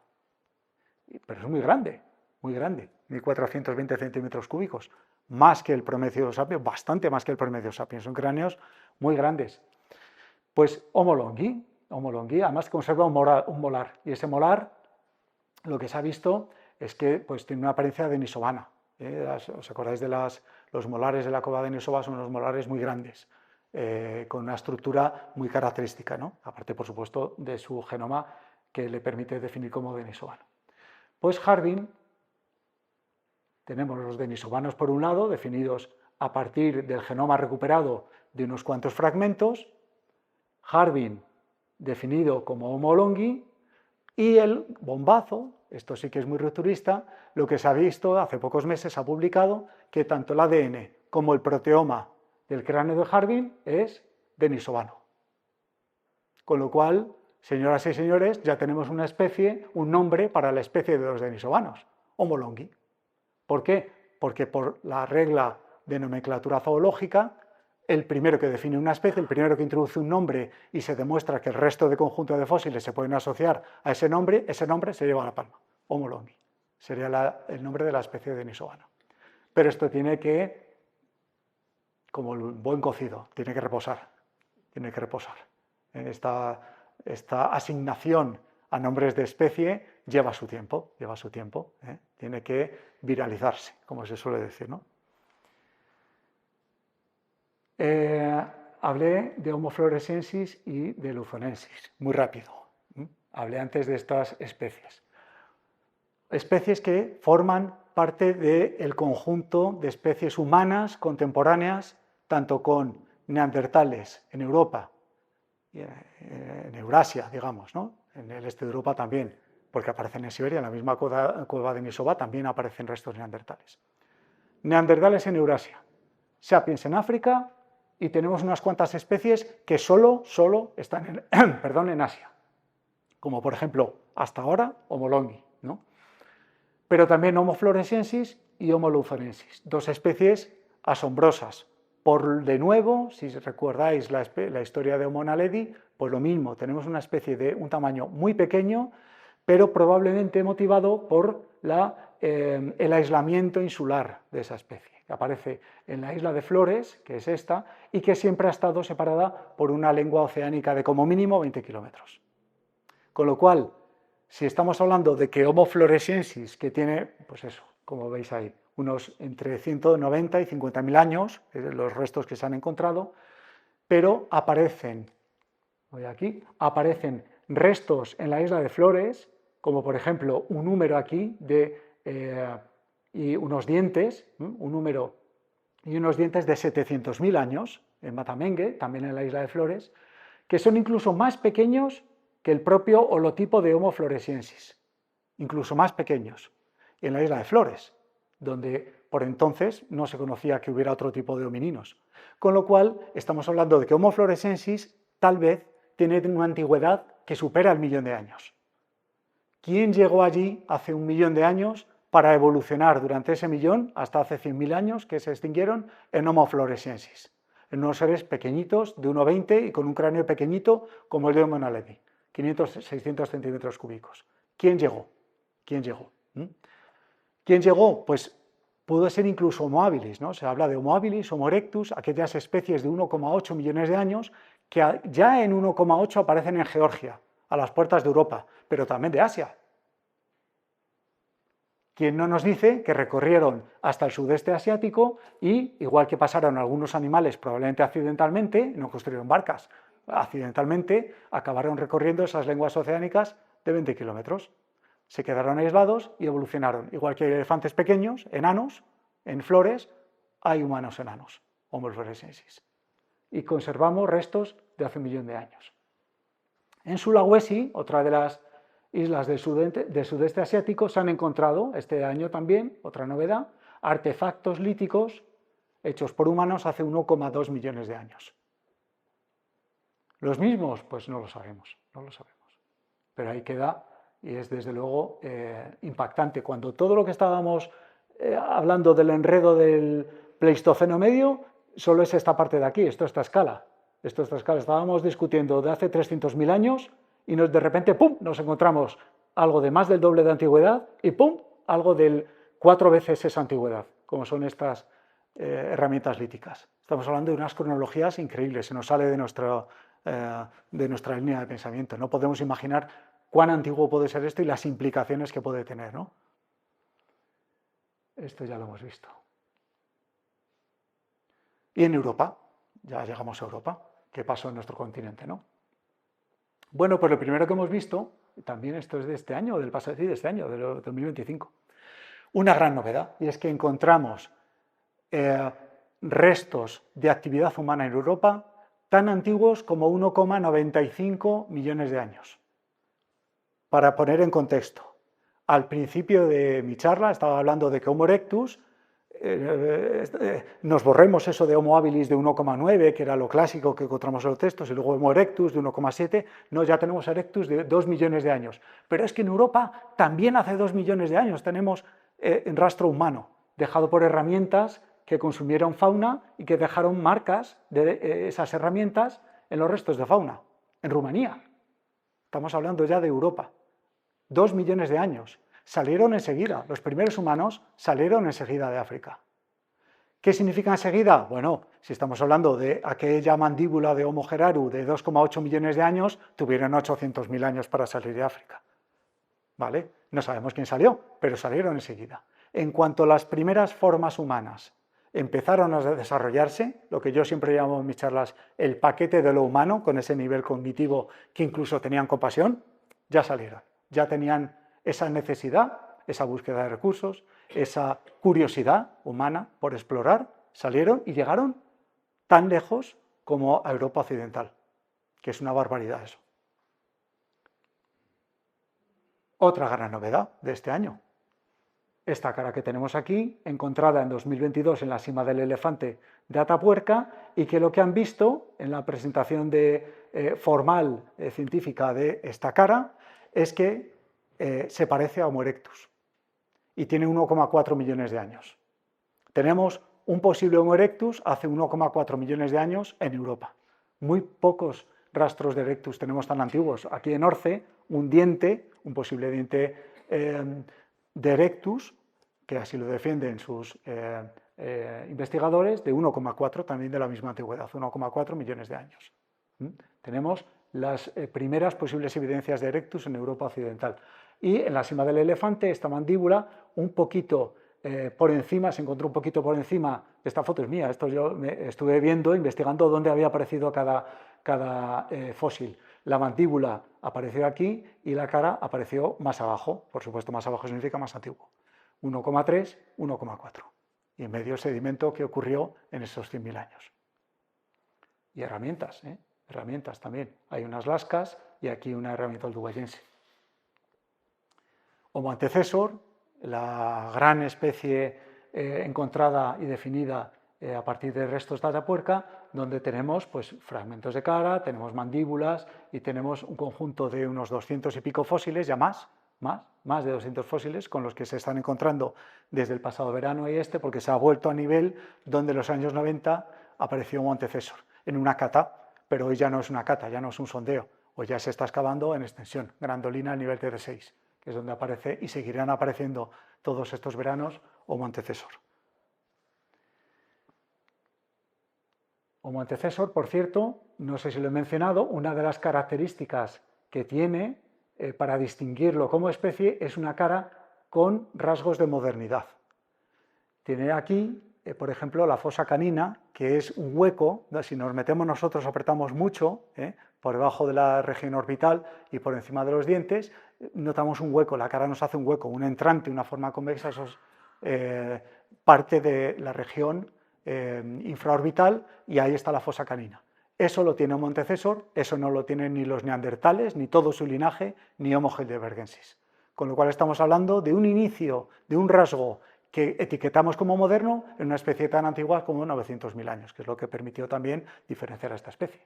Pero es muy grande, 1.420 centímetros cúbicos, más que el promedio sapiens, bastante más que el promedio sapiens, son cráneos muy grandes. Pues Homo longi, además conserva un molar, y ese molar, lo que se ha visto es que pues, tiene una apariencia denisovana. ¿Os acordáis de los molares de la cova de Denisova? Son unos molares muy grandes, con una estructura muy característica, ¿no? Aparte, por supuesto, de su genoma que le permite definir como denisovano. Pues Harbin, tenemos los denisovanos por un lado, definidos a partir del genoma recuperado de unos cuantos fragmentos, Harbin definido como Homo longi, y el bombazo, esto sí que es muy rupturista, lo que se ha visto hace pocos meses, ha publicado que tanto el ADN como el proteoma del cráneo de Harbin es denisovano. Con lo cual, señoras y señores, ya tenemos una especie, un nombre para la especie de los denisovanos, Homo longi. ¿Por qué? Porque por la regla de nomenclatura zoológica, el primero que define una especie, el primero que introduce un nombre y se demuestra que el resto de conjuntos de fósiles se pueden asociar a ese nombre se lleva la palma. Homo longi sería el nombre de la especie denisovana. Pero esto tiene que, como el buen cocido, tiene que reposar. Esta asignación a nombres de especie lleva su tiempo, tiene que viralizarse, como se suele decir, ¿no? Hablé de Homo floresiensis y de Luzonensis, muy rápido. Hablé antes de estas especies. Especies que forman parte del conjunto de especies humanas contemporáneas, tanto con neandertales en Europa, en Eurasia, digamos, ¿no? En el este de Europa también, porque aparecen en Siberia, en la misma cueva de Nisova también aparecen restos neandertales. Neandertales en Eurasia, sapiens en África y tenemos unas cuantas especies que solo están en, perdón, en Asia, como por ejemplo, hasta ahora, Homo longi, ¿no? Pero también Homo floresiensis y Homo luzonensis, dos especies asombrosas. De nuevo, si recordáis la historia de Homo naledi, pues lo mismo, tenemos una especie de un tamaño muy pequeño, pero probablemente motivado por el aislamiento insular de esa especie, que aparece en la isla de Flores, que es esta, y que siempre ha estado separada por una lengua oceánica de como mínimo 20 kilómetros. Con lo cual, si estamos hablando de que Homo floresiensis, que tiene, pues eso, como veis ahí, unos entre 190 y 50.000 años, los restos que se han encontrado, pero aparecen restos en la isla de Flores, como por ejemplo un número aquí y unos dientes, un número y unos dientes de 700.000 años en Matamengue, también en la isla de Flores, que son incluso más pequeños que el propio holotipo de Homo floresiensis, incluso más pequeños, en la isla de Flores, donde por entonces no se conocía que hubiera otro tipo de homininos. Con lo cual, estamos hablando de que Homo floresiensis tal vez tiene una antigüedad que supera el 1.000.000 de años. ¿Quién llegó allí hace 1.000.000 de años para evolucionar durante ese 1.000.000 hasta hace 100.000 años que se extinguieron en Homo floresiensis? En unos seres pequeñitos, de 1,20 y con un cráneo pequeñito como el de Homo naledi, 500-600 centímetros cúbicos. ¿Quién llegó? ¿Quién llegó? ¿Quién llegó? Pues pudo ser incluso Homo habilis, ¿no? Se habla de Homo habilis, Homo erectus, aquellas especies de 1,8 millones de años que ya en 1,8 aparecen en Georgia, a las puertas de Europa, pero también de Asia. ¿Quién no nos dice que recorrieron hasta el sudeste asiático y, igual que pasaron algunos animales probablemente accidentalmente, no construyeron barcas, accidentalmente acabaron recorriendo esas lenguas oceánicas de 20 kilómetros? Se quedaron aislados y evolucionaron. Igual que hay elefantes pequeños, enanos, en Flores hay humanos enanos, Homo floresiensis. Y conservamos restos de hace 1.000.000 de años. En Sulawesi, otra de las islas del sudeste asiático, se han encontrado este año también, otra novedad, artefactos líticos hechos por humanos hace 1,2 millones de años. ¿Los mismos? Pues no lo sabemos, no lo sabemos. Pero ahí queda y es desde luego impactante. Cuando todo lo que estábamos hablando del enredo del Pleistoceno medio, solo es esta parte de aquí, esto es esta escala. Estábamos discutiendo de hace 300.000 años y de repente, ¡pum!, nos encontramos algo de más del doble de antigüedad y ¡pum!, algo de 4 veces esa antigüedad, como son estas herramientas líticas. Estamos hablando de unas cronologías increíbles, se nos sale de nuestra línea de pensamiento. No podemos imaginar cuán antiguo puede ser esto y las implicaciones que puede tener, ¿no? Esto ya lo hemos visto. Y en Europa, ya llegamos a Europa. ¿Qué pasó en nuestro continente, no? Bueno, pues lo primero que hemos visto, también esto es de este año, del pasado, sí, de este año, del 2025, una gran novedad, y es que encontramos restos de actividad humana en Europa tan antiguos como 1,95 millones de años. Para poner en contexto, al principio de mi charla estaba hablando de que Homo erectus, nos borremos eso de Homo habilis de 1,9, que era lo clásico que encontramos en los textos, y luego Homo erectus de 1,7, no, ya tenemos erectus de 2 millones de años. Pero es que en Europa también hace 2 millones de años tenemos rastro humano, dejado por herramientas que consumieron fauna y que dejaron marcas de esas herramientas en los restos de fauna, en Rumanía. Estamos hablando ya de Europa. 2 millones de años. Salieron enseguida, los primeros humanos salieron enseguida de África. ¿Qué significa enseguida? Bueno, si estamos hablando de aquella mandíbula de Homo geraru de 2,8 millones de años, tuvieron 800.000 años para salir de África. ¿Vale? No sabemos quién salió, pero salieron enseguida. En cuanto las primeras formas humanas empezaron a desarrollarse, lo que yo siempre llamo en mis charlas el paquete de lo humano, con ese nivel cognitivo que incluso tenían compasión, ya salieron, ya tenían esa necesidad, esa búsqueda de recursos, esa curiosidad humana por explorar, salieron y llegaron tan lejos como a Europa occidental, que es una barbaridad eso. Otra gran novedad de este año. Esta cara que tenemos aquí, encontrada en 2022 en la cima del elefante de Atapuerca, y que lo que han visto en la presentación formal científica de esta cara es que se parece a Homo erectus y tiene 1,4 millones de años. Tenemos un posible Homo erectus hace 1,4 millones de años en Europa. Muy pocos rastros de erectus tenemos tan antiguos. Aquí en Orce, un diente, un posible diente de erectus, que así lo defienden sus investigadores, de 1,4, también de la misma antigüedad, 1,4 millones de años. Tenemos las primeras posibles evidencias de erectus en Europa occidental. Y en la cima del elefante, esta mandíbula, un poquito por encima, se encontró un poquito por encima, esta foto es mía, esto yo me estuve viendo, investigando dónde había aparecido cada fósil. La mandíbula apareció aquí y la cara apareció más abajo, por supuesto más abajo significa más antiguo, 1,3, 1,4. Y en medio el sedimento que ocurrió en esos 100.000 años. Y herramientas, herramientas también. Hay unas lascas y aquí una herramienta olduguayense. Homo antecesor, la gran especie encontrada y definida a partir de restos de Atapuerca, donde tenemos pues, fragmentos de cara, tenemos mandíbulas y tenemos un conjunto de unos 200 y pico fósiles, ya más de 200 fósiles, con los que se están encontrando desde el pasado verano y porque se ha vuelto a nivel donde en los años 90 apareció Homo antecesor, en una cata, pero hoy ya no es una cata, ya no es un sondeo, hoy ya se está excavando en extensión, Grandolina al nivel TR6, que es donde aparece y seguirán apareciendo todos estos veranos Homo antecesor. Homo antecesor, por cierto, no sé si lo he mencionado, una de las características que tiene para distinguirlo como especie es una cara con rasgos de modernidad. Tiene aquí, por ejemplo, la fosa canina, que es un hueco, si nos metemos nosotros apretamos mucho, por debajo de la región orbital y por encima de los dientes, notamos un hueco, la cara nos hace un hueco, un entrante, una forma convexa, eso es parte de la región infraorbital y ahí está la fosa canina. Eso lo tiene Homo antecesor, eso no lo tienen ni los neandertales, ni todo su linaje, ni Homo heidelbergensis. Con lo cual estamos hablando de un inicio, de un rasgo que etiquetamos como moderno en una especie tan antigua como 900.000 años, que es lo que permitió también diferenciar a esta especie.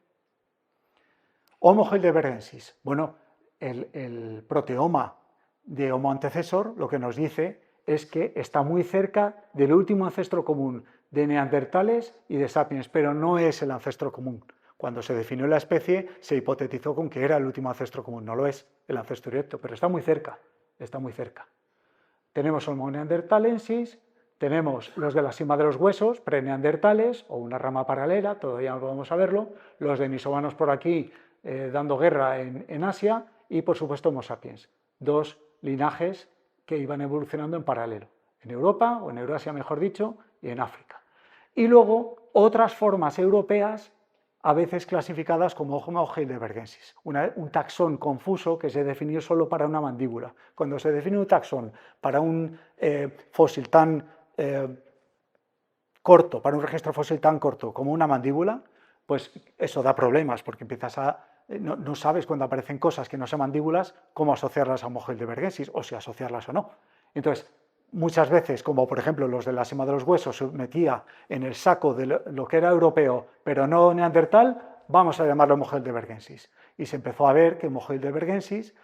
Homo heidelbergensis. Bueno, el proteoma de Homo antecesor lo que nos dice es que está muy cerca del último ancestro común de neandertales y de sapiens, pero no es el ancestro común. Cuando se definió la especie se hipotetizó con que era el último ancestro común, no lo es, el ancestro directo, pero está muy cerca, está muy cerca. Tenemos Homo neanderthalensis, tenemos los de la cima de los huesos, preneandertales, o una rama paralela, todavía no podemos saberlo, los denisovanos por aquí dando guerra en Asia, y por supuesto Homo sapiens, dos linajes que iban evolucionando en paralelo, en Europa, o en Eurasia mejor dicho, y en África. Y luego otras formas europeas, a veces clasificadas como Homo heidelbergensis, un taxón confuso que se definió solo para una mandíbula. Cuando se define un taxón para un fósil tan corto, para un registro fósil tan corto como una mandíbula, pues eso da problemas, porque empiezas no sabes cuando aparecen cosas que no son mandíbulas, cómo asociarlas a Homo heidelbergensis, o si asociarlas o no. Entonces, muchas veces, como por ejemplo los de la cima de los huesos, se metía en el saco de lo que era europeo, pero no neandertal, vamos a llamarlo Homo heidelbergensis. Y se empezó a ver que Homo heidelbergensis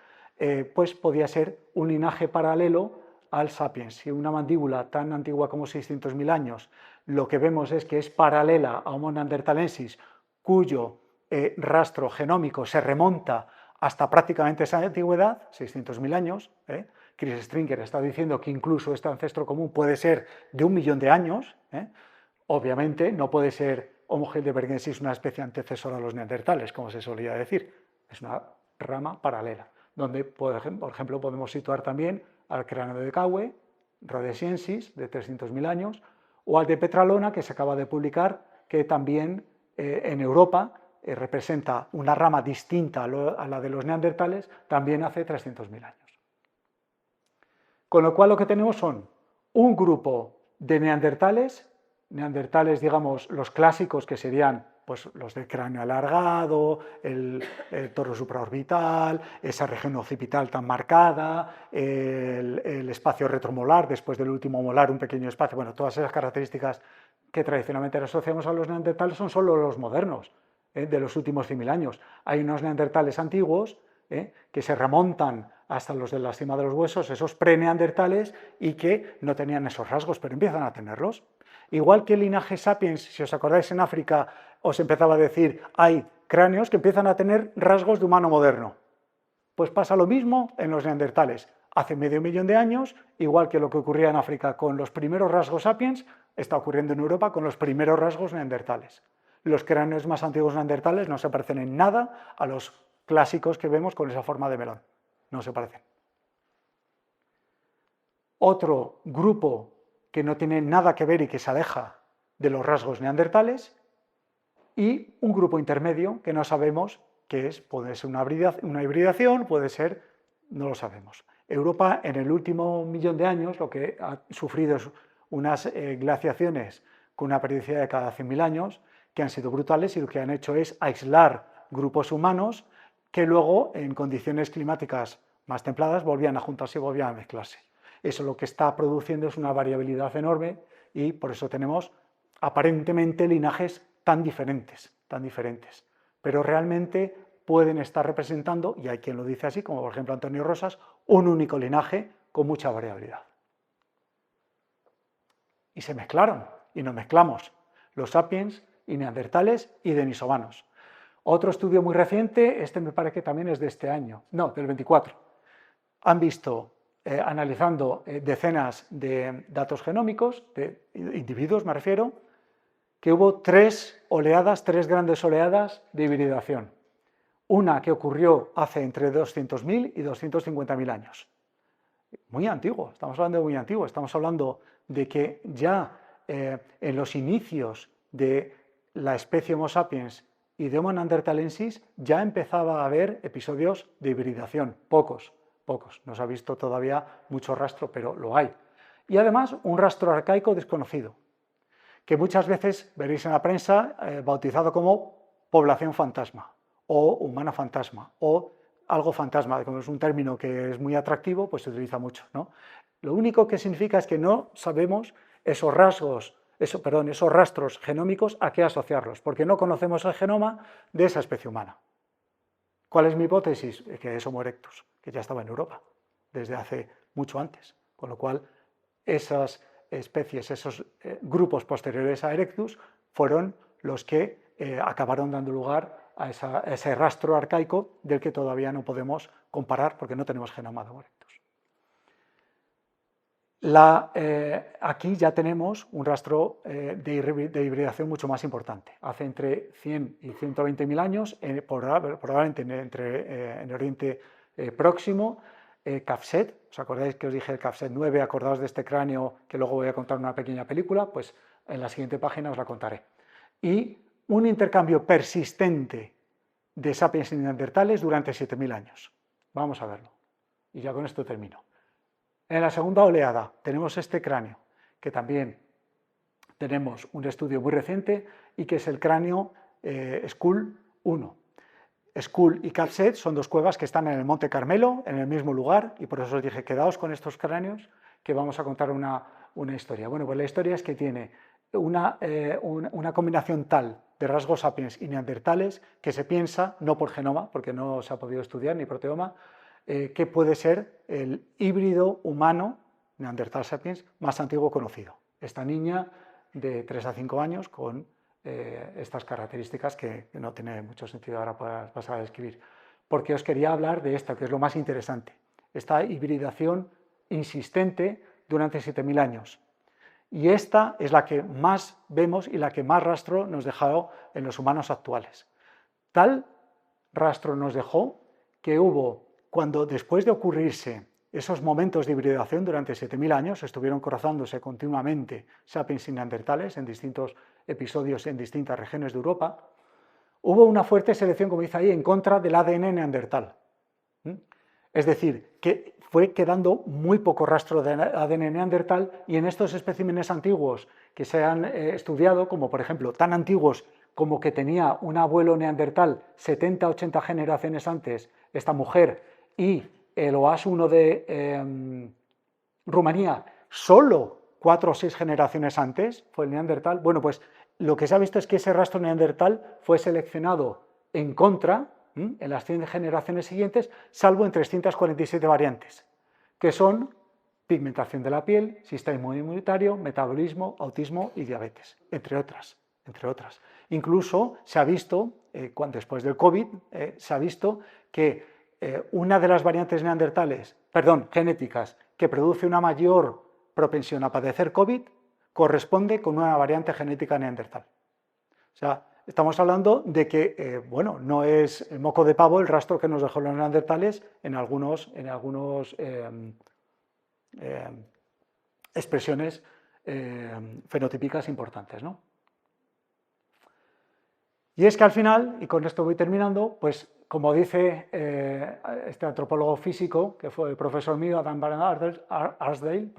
pues podía ser un linaje paralelo al sapiens. Si una mandíbula tan antigua como 600.000 años, lo que vemos es que es paralela a Homo neanderthalensis, cuyo rastro genómico se remonta hasta prácticamente esa antigüedad, 600.000 años. Chris Stringer está diciendo que incluso este ancestro común puede ser de 1 millón de años. Obviamente no puede ser Homo heidelbergensis una especie antecesora a los neandertales, como se solía decir. Es una rama paralela, donde por ejemplo podemos situar también al cráneo de Caue, rhodesiensis, de 300.000 años, o al de Petralona, que se acaba de publicar, que también en Europa representa una rama distinta a la de los neandertales, también hace 300.000 años. Con lo cual lo que tenemos son un grupo de neandertales, digamos los clásicos que serían pues los del cráneo alargado, el toro supraorbital, esa región occipital tan marcada, el espacio retromolar, después del último molar un pequeño espacio, bueno, todas esas características que tradicionalmente asociamos a los neandertales son solo los modernos, de los últimos 100.000 años. Hay unos neandertales antiguos que se remontan hasta los de la cima de los huesos, esos preneandertales, y que no tenían esos rasgos, pero empiezan a tenerlos. Igual que el linaje sapiens, si os acordáis en África, os empezaba a decir, hay cráneos que empiezan a tener rasgos de humano moderno. Pues pasa lo mismo en los neandertales. Hace medio millón de años, igual que lo que ocurría en África con los primeros rasgos sapiens, está ocurriendo en Europa con los primeros rasgos neandertales. Los cráneos más antiguos neandertales no se parecen en nada a los clásicos que vemos con esa forma de melón. No se parecen. Otro grupo que no tiene nada que ver y que se aleja de los rasgos neandertales, y un grupo intermedio que no sabemos qué es. Puede ser una hibridación, puede ser, no lo sabemos. Europa en el último millón de años lo que ha sufrido es unas glaciaciones con una periodicidad de cada 100.000 años que han sido brutales y lo que han hecho es aislar grupos humanos que luego en condiciones climáticas más templadas volvían a juntarse y volvían a mezclarse. Eso lo que está produciendo es una variabilidad enorme y por eso tenemos aparentemente linajes tan diferentes, pero realmente pueden estar representando, y hay quien lo dice así, como por ejemplo Antonio Rosas, un único linaje con mucha variabilidad. Y se mezclaron, y nos mezclamos, los sapiens y neandertales y denisovanos. Otro estudio muy reciente, este me parece que también es de este año, no, del 24, han visto, analizando decenas de datos genómicos, de individuos me refiero, que hubo tres grandes oleadas de hibridación. Una que ocurrió hace entre 200.000 y 250.000 años. Muy antiguo, estamos hablando de muy antiguo, estamos hablando de que ya en los inicios de la especie Homo sapiens y de Homo neanderthalensis ya empezaba a haber episodios de hibridación, pocos, no se ha visto todavía mucho rastro, pero lo hay. Y además un rastro arcaico desconocido, que muchas veces veréis en la prensa bautizado como población fantasma o humana fantasma o algo fantasma, como es un término que es muy atractivo, pues se utiliza mucho, ¿no? Lo único que significa es que no sabemos esos rastros genómicos a qué asociarlos, porque no conocemos el genoma de esa especie humana. ¿Cuál es mi hipótesis? Que es Homo erectus, que ya estaba en Europa desde hace mucho antes, con lo cual esas especies, esos grupos posteriores a Erectus, fueron los que acabaron dando lugar a ese rastro arcaico del que todavía no podemos comparar porque no tenemos genoma de Homo erectus. Aquí ya tenemos un rastro de hibridación mucho más importante. Hace entre 100 y 120.000 años, probablemente en Oriente Próximo, Cafset, ¿os acordáis que os dije el Cafset 9? Acordaos de este cráneo que luego voy a contar una pequeña película, pues en la siguiente página os la contaré. Y un intercambio persistente de sapiens y neandertales durante 7.000 años. Vamos a verlo. Y ya con esto termino. En la segunda oleada tenemos este cráneo, que también tenemos un estudio muy reciente y que es el cráneo Skull 1. Skull y Cafset son dos cuevas que están en el Monte Carmelo, en el mismo lugar, y por eso os dije, quedaos con estos cráneos, que vamos a contar una historia. Bueno, pues la historia es que tiene una combinación tal de rasgos sapiens y neandertales que se piensa, no por genoma, porque no se ha podido estudiar, ni proteoma, que puede ser el híbrido humano, neandertal sapiens, más antiguo conocido. Esta niña de 3 a 5 años con estas características que no tiene mucho sentido ahora para pasar a describir. Porque os quería hablar de esto, que es lo más interesante. Esta hibridación insistente durante 7.000 años. Y esta es la que más vemos y la que más rastro nos dejó en los humanos actuales. Tal rastro nos dejó que hubo, cuando después de ocurrirse esos momentos de hibridación durante 7.000 años, estuvieron cruzándose continuamente sapiens y neandertales en distintos episodios en distintas regiones de Europa, hubo una fuerte selección, como dice ahí, en contra del ADN neandertal. Es decir, que fue quedando muy poco rastro de ADN neandertal y en estos especímenes antiguos que se han estudiado, como por ejemplo tan antiguos como que tenía un abuelo neandertal 70, 80 generaciones antes, esta mujer, y el OAS-1 de Rumanía solo 4 o 6 generaciones antes, fue el neandertal. Bueno, pues lo que se ha visto es que ese rastro neandertal fue seleccionado en contra en las 100 generaciones siguientes, salvo en 347 variantes, que son pigmentación de la piel, sistema inmunitario, metabolismo, autismo y diabetes, entre otras. Incluso se ha visto, después del COVID, se ha visto que una de las variantes genéticas que produce una mayor propensión a padecer COVID corresponde con una variante genética neandertal. O sea, estamos hablando de que, bueno, no es moco de pavo el rastro que nos dejó los neandertales en algunos expresiones fenotípicas importantes, ¿no? Y es que al final, y con esto voy terminando, pues como dice este antropólogo físico, que fue el profesor mío, Adam Van Arsdale,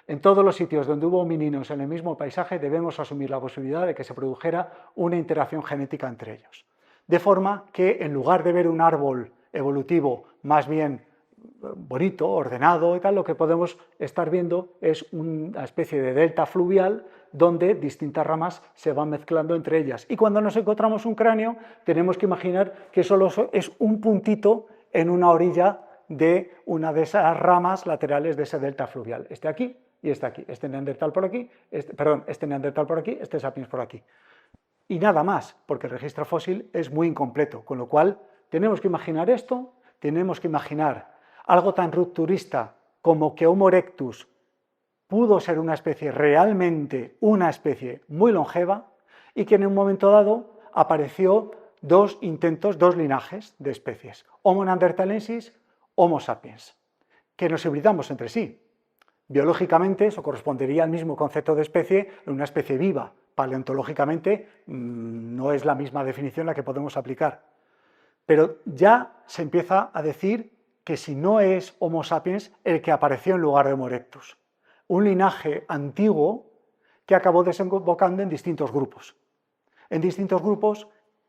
en todos los sitios donde hubo homininos en el mismo paisaje debemos asumir la posibilidad de que se produjera una interacción genética entre ellos. De forma que en lugar de ver un árbol evolutivo más bien bonito, ordenado y tal, lo que podemos estar viendo es una especie de delta fluvial donde distintas ramas se van mezclando entre ellas. Y cuando nos encontramos un cráneo, tenemos que imaginar que solo es un puntito en una orilla de una de esas ramas laterales de ese delta fluvial. Este aquí y este aquí. Este neandertal por aquí, este neandertal por aquí, este sapiens por aquí. Y nada más, porque el registro fósil es muy incompleto, con lo cual tenemos que imaginar esto, tenemos que imaginar algo tan rupturista como que Homo erectus pudo ser una especie realmente, una especie muy longeva, y que en un momento dado apareció dos linajes de especies, Homo neanderthalensis, Homo sapiens, que nos hibridamos entre sí. Biológicamente eso correspondería al mismo concepto de especie en una especie viva. Paleontológicamente no es la misma definición la que podemos aplicar. Pero ya se empieza a decir que si no es Homo sapiens el que apareció en lugar de Homo erectus, un linaje antiguo que acabó desembocando en distintos grupos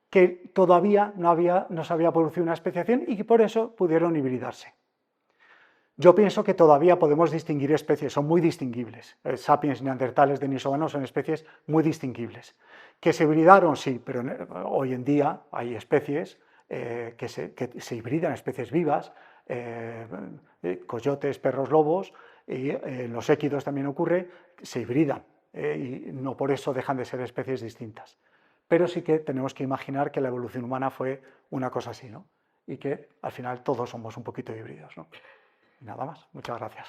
que todavía no se había producido una especiación y que por eso pudieron hibridarse. Yo pienso que todavía podemos distinguir especies, son muy distinguibles. Sapiens, neandertales, denisovanos son especies muy distinguibles. ¿Que se hibridaron? Sí, pero hoy en día hay especies que se hibridan, especies vivas, coyotes, perros, lobos, y en los équidos también ocurre, se hibridan y no por eso dejan de ser especies distintas. Pero sí que tenemos que imaginar que la evolución humana fue una cosa así, ¿no? Y que al final todos somos un poquito híbridos, ¿no? Y nada más. Muchas gracias.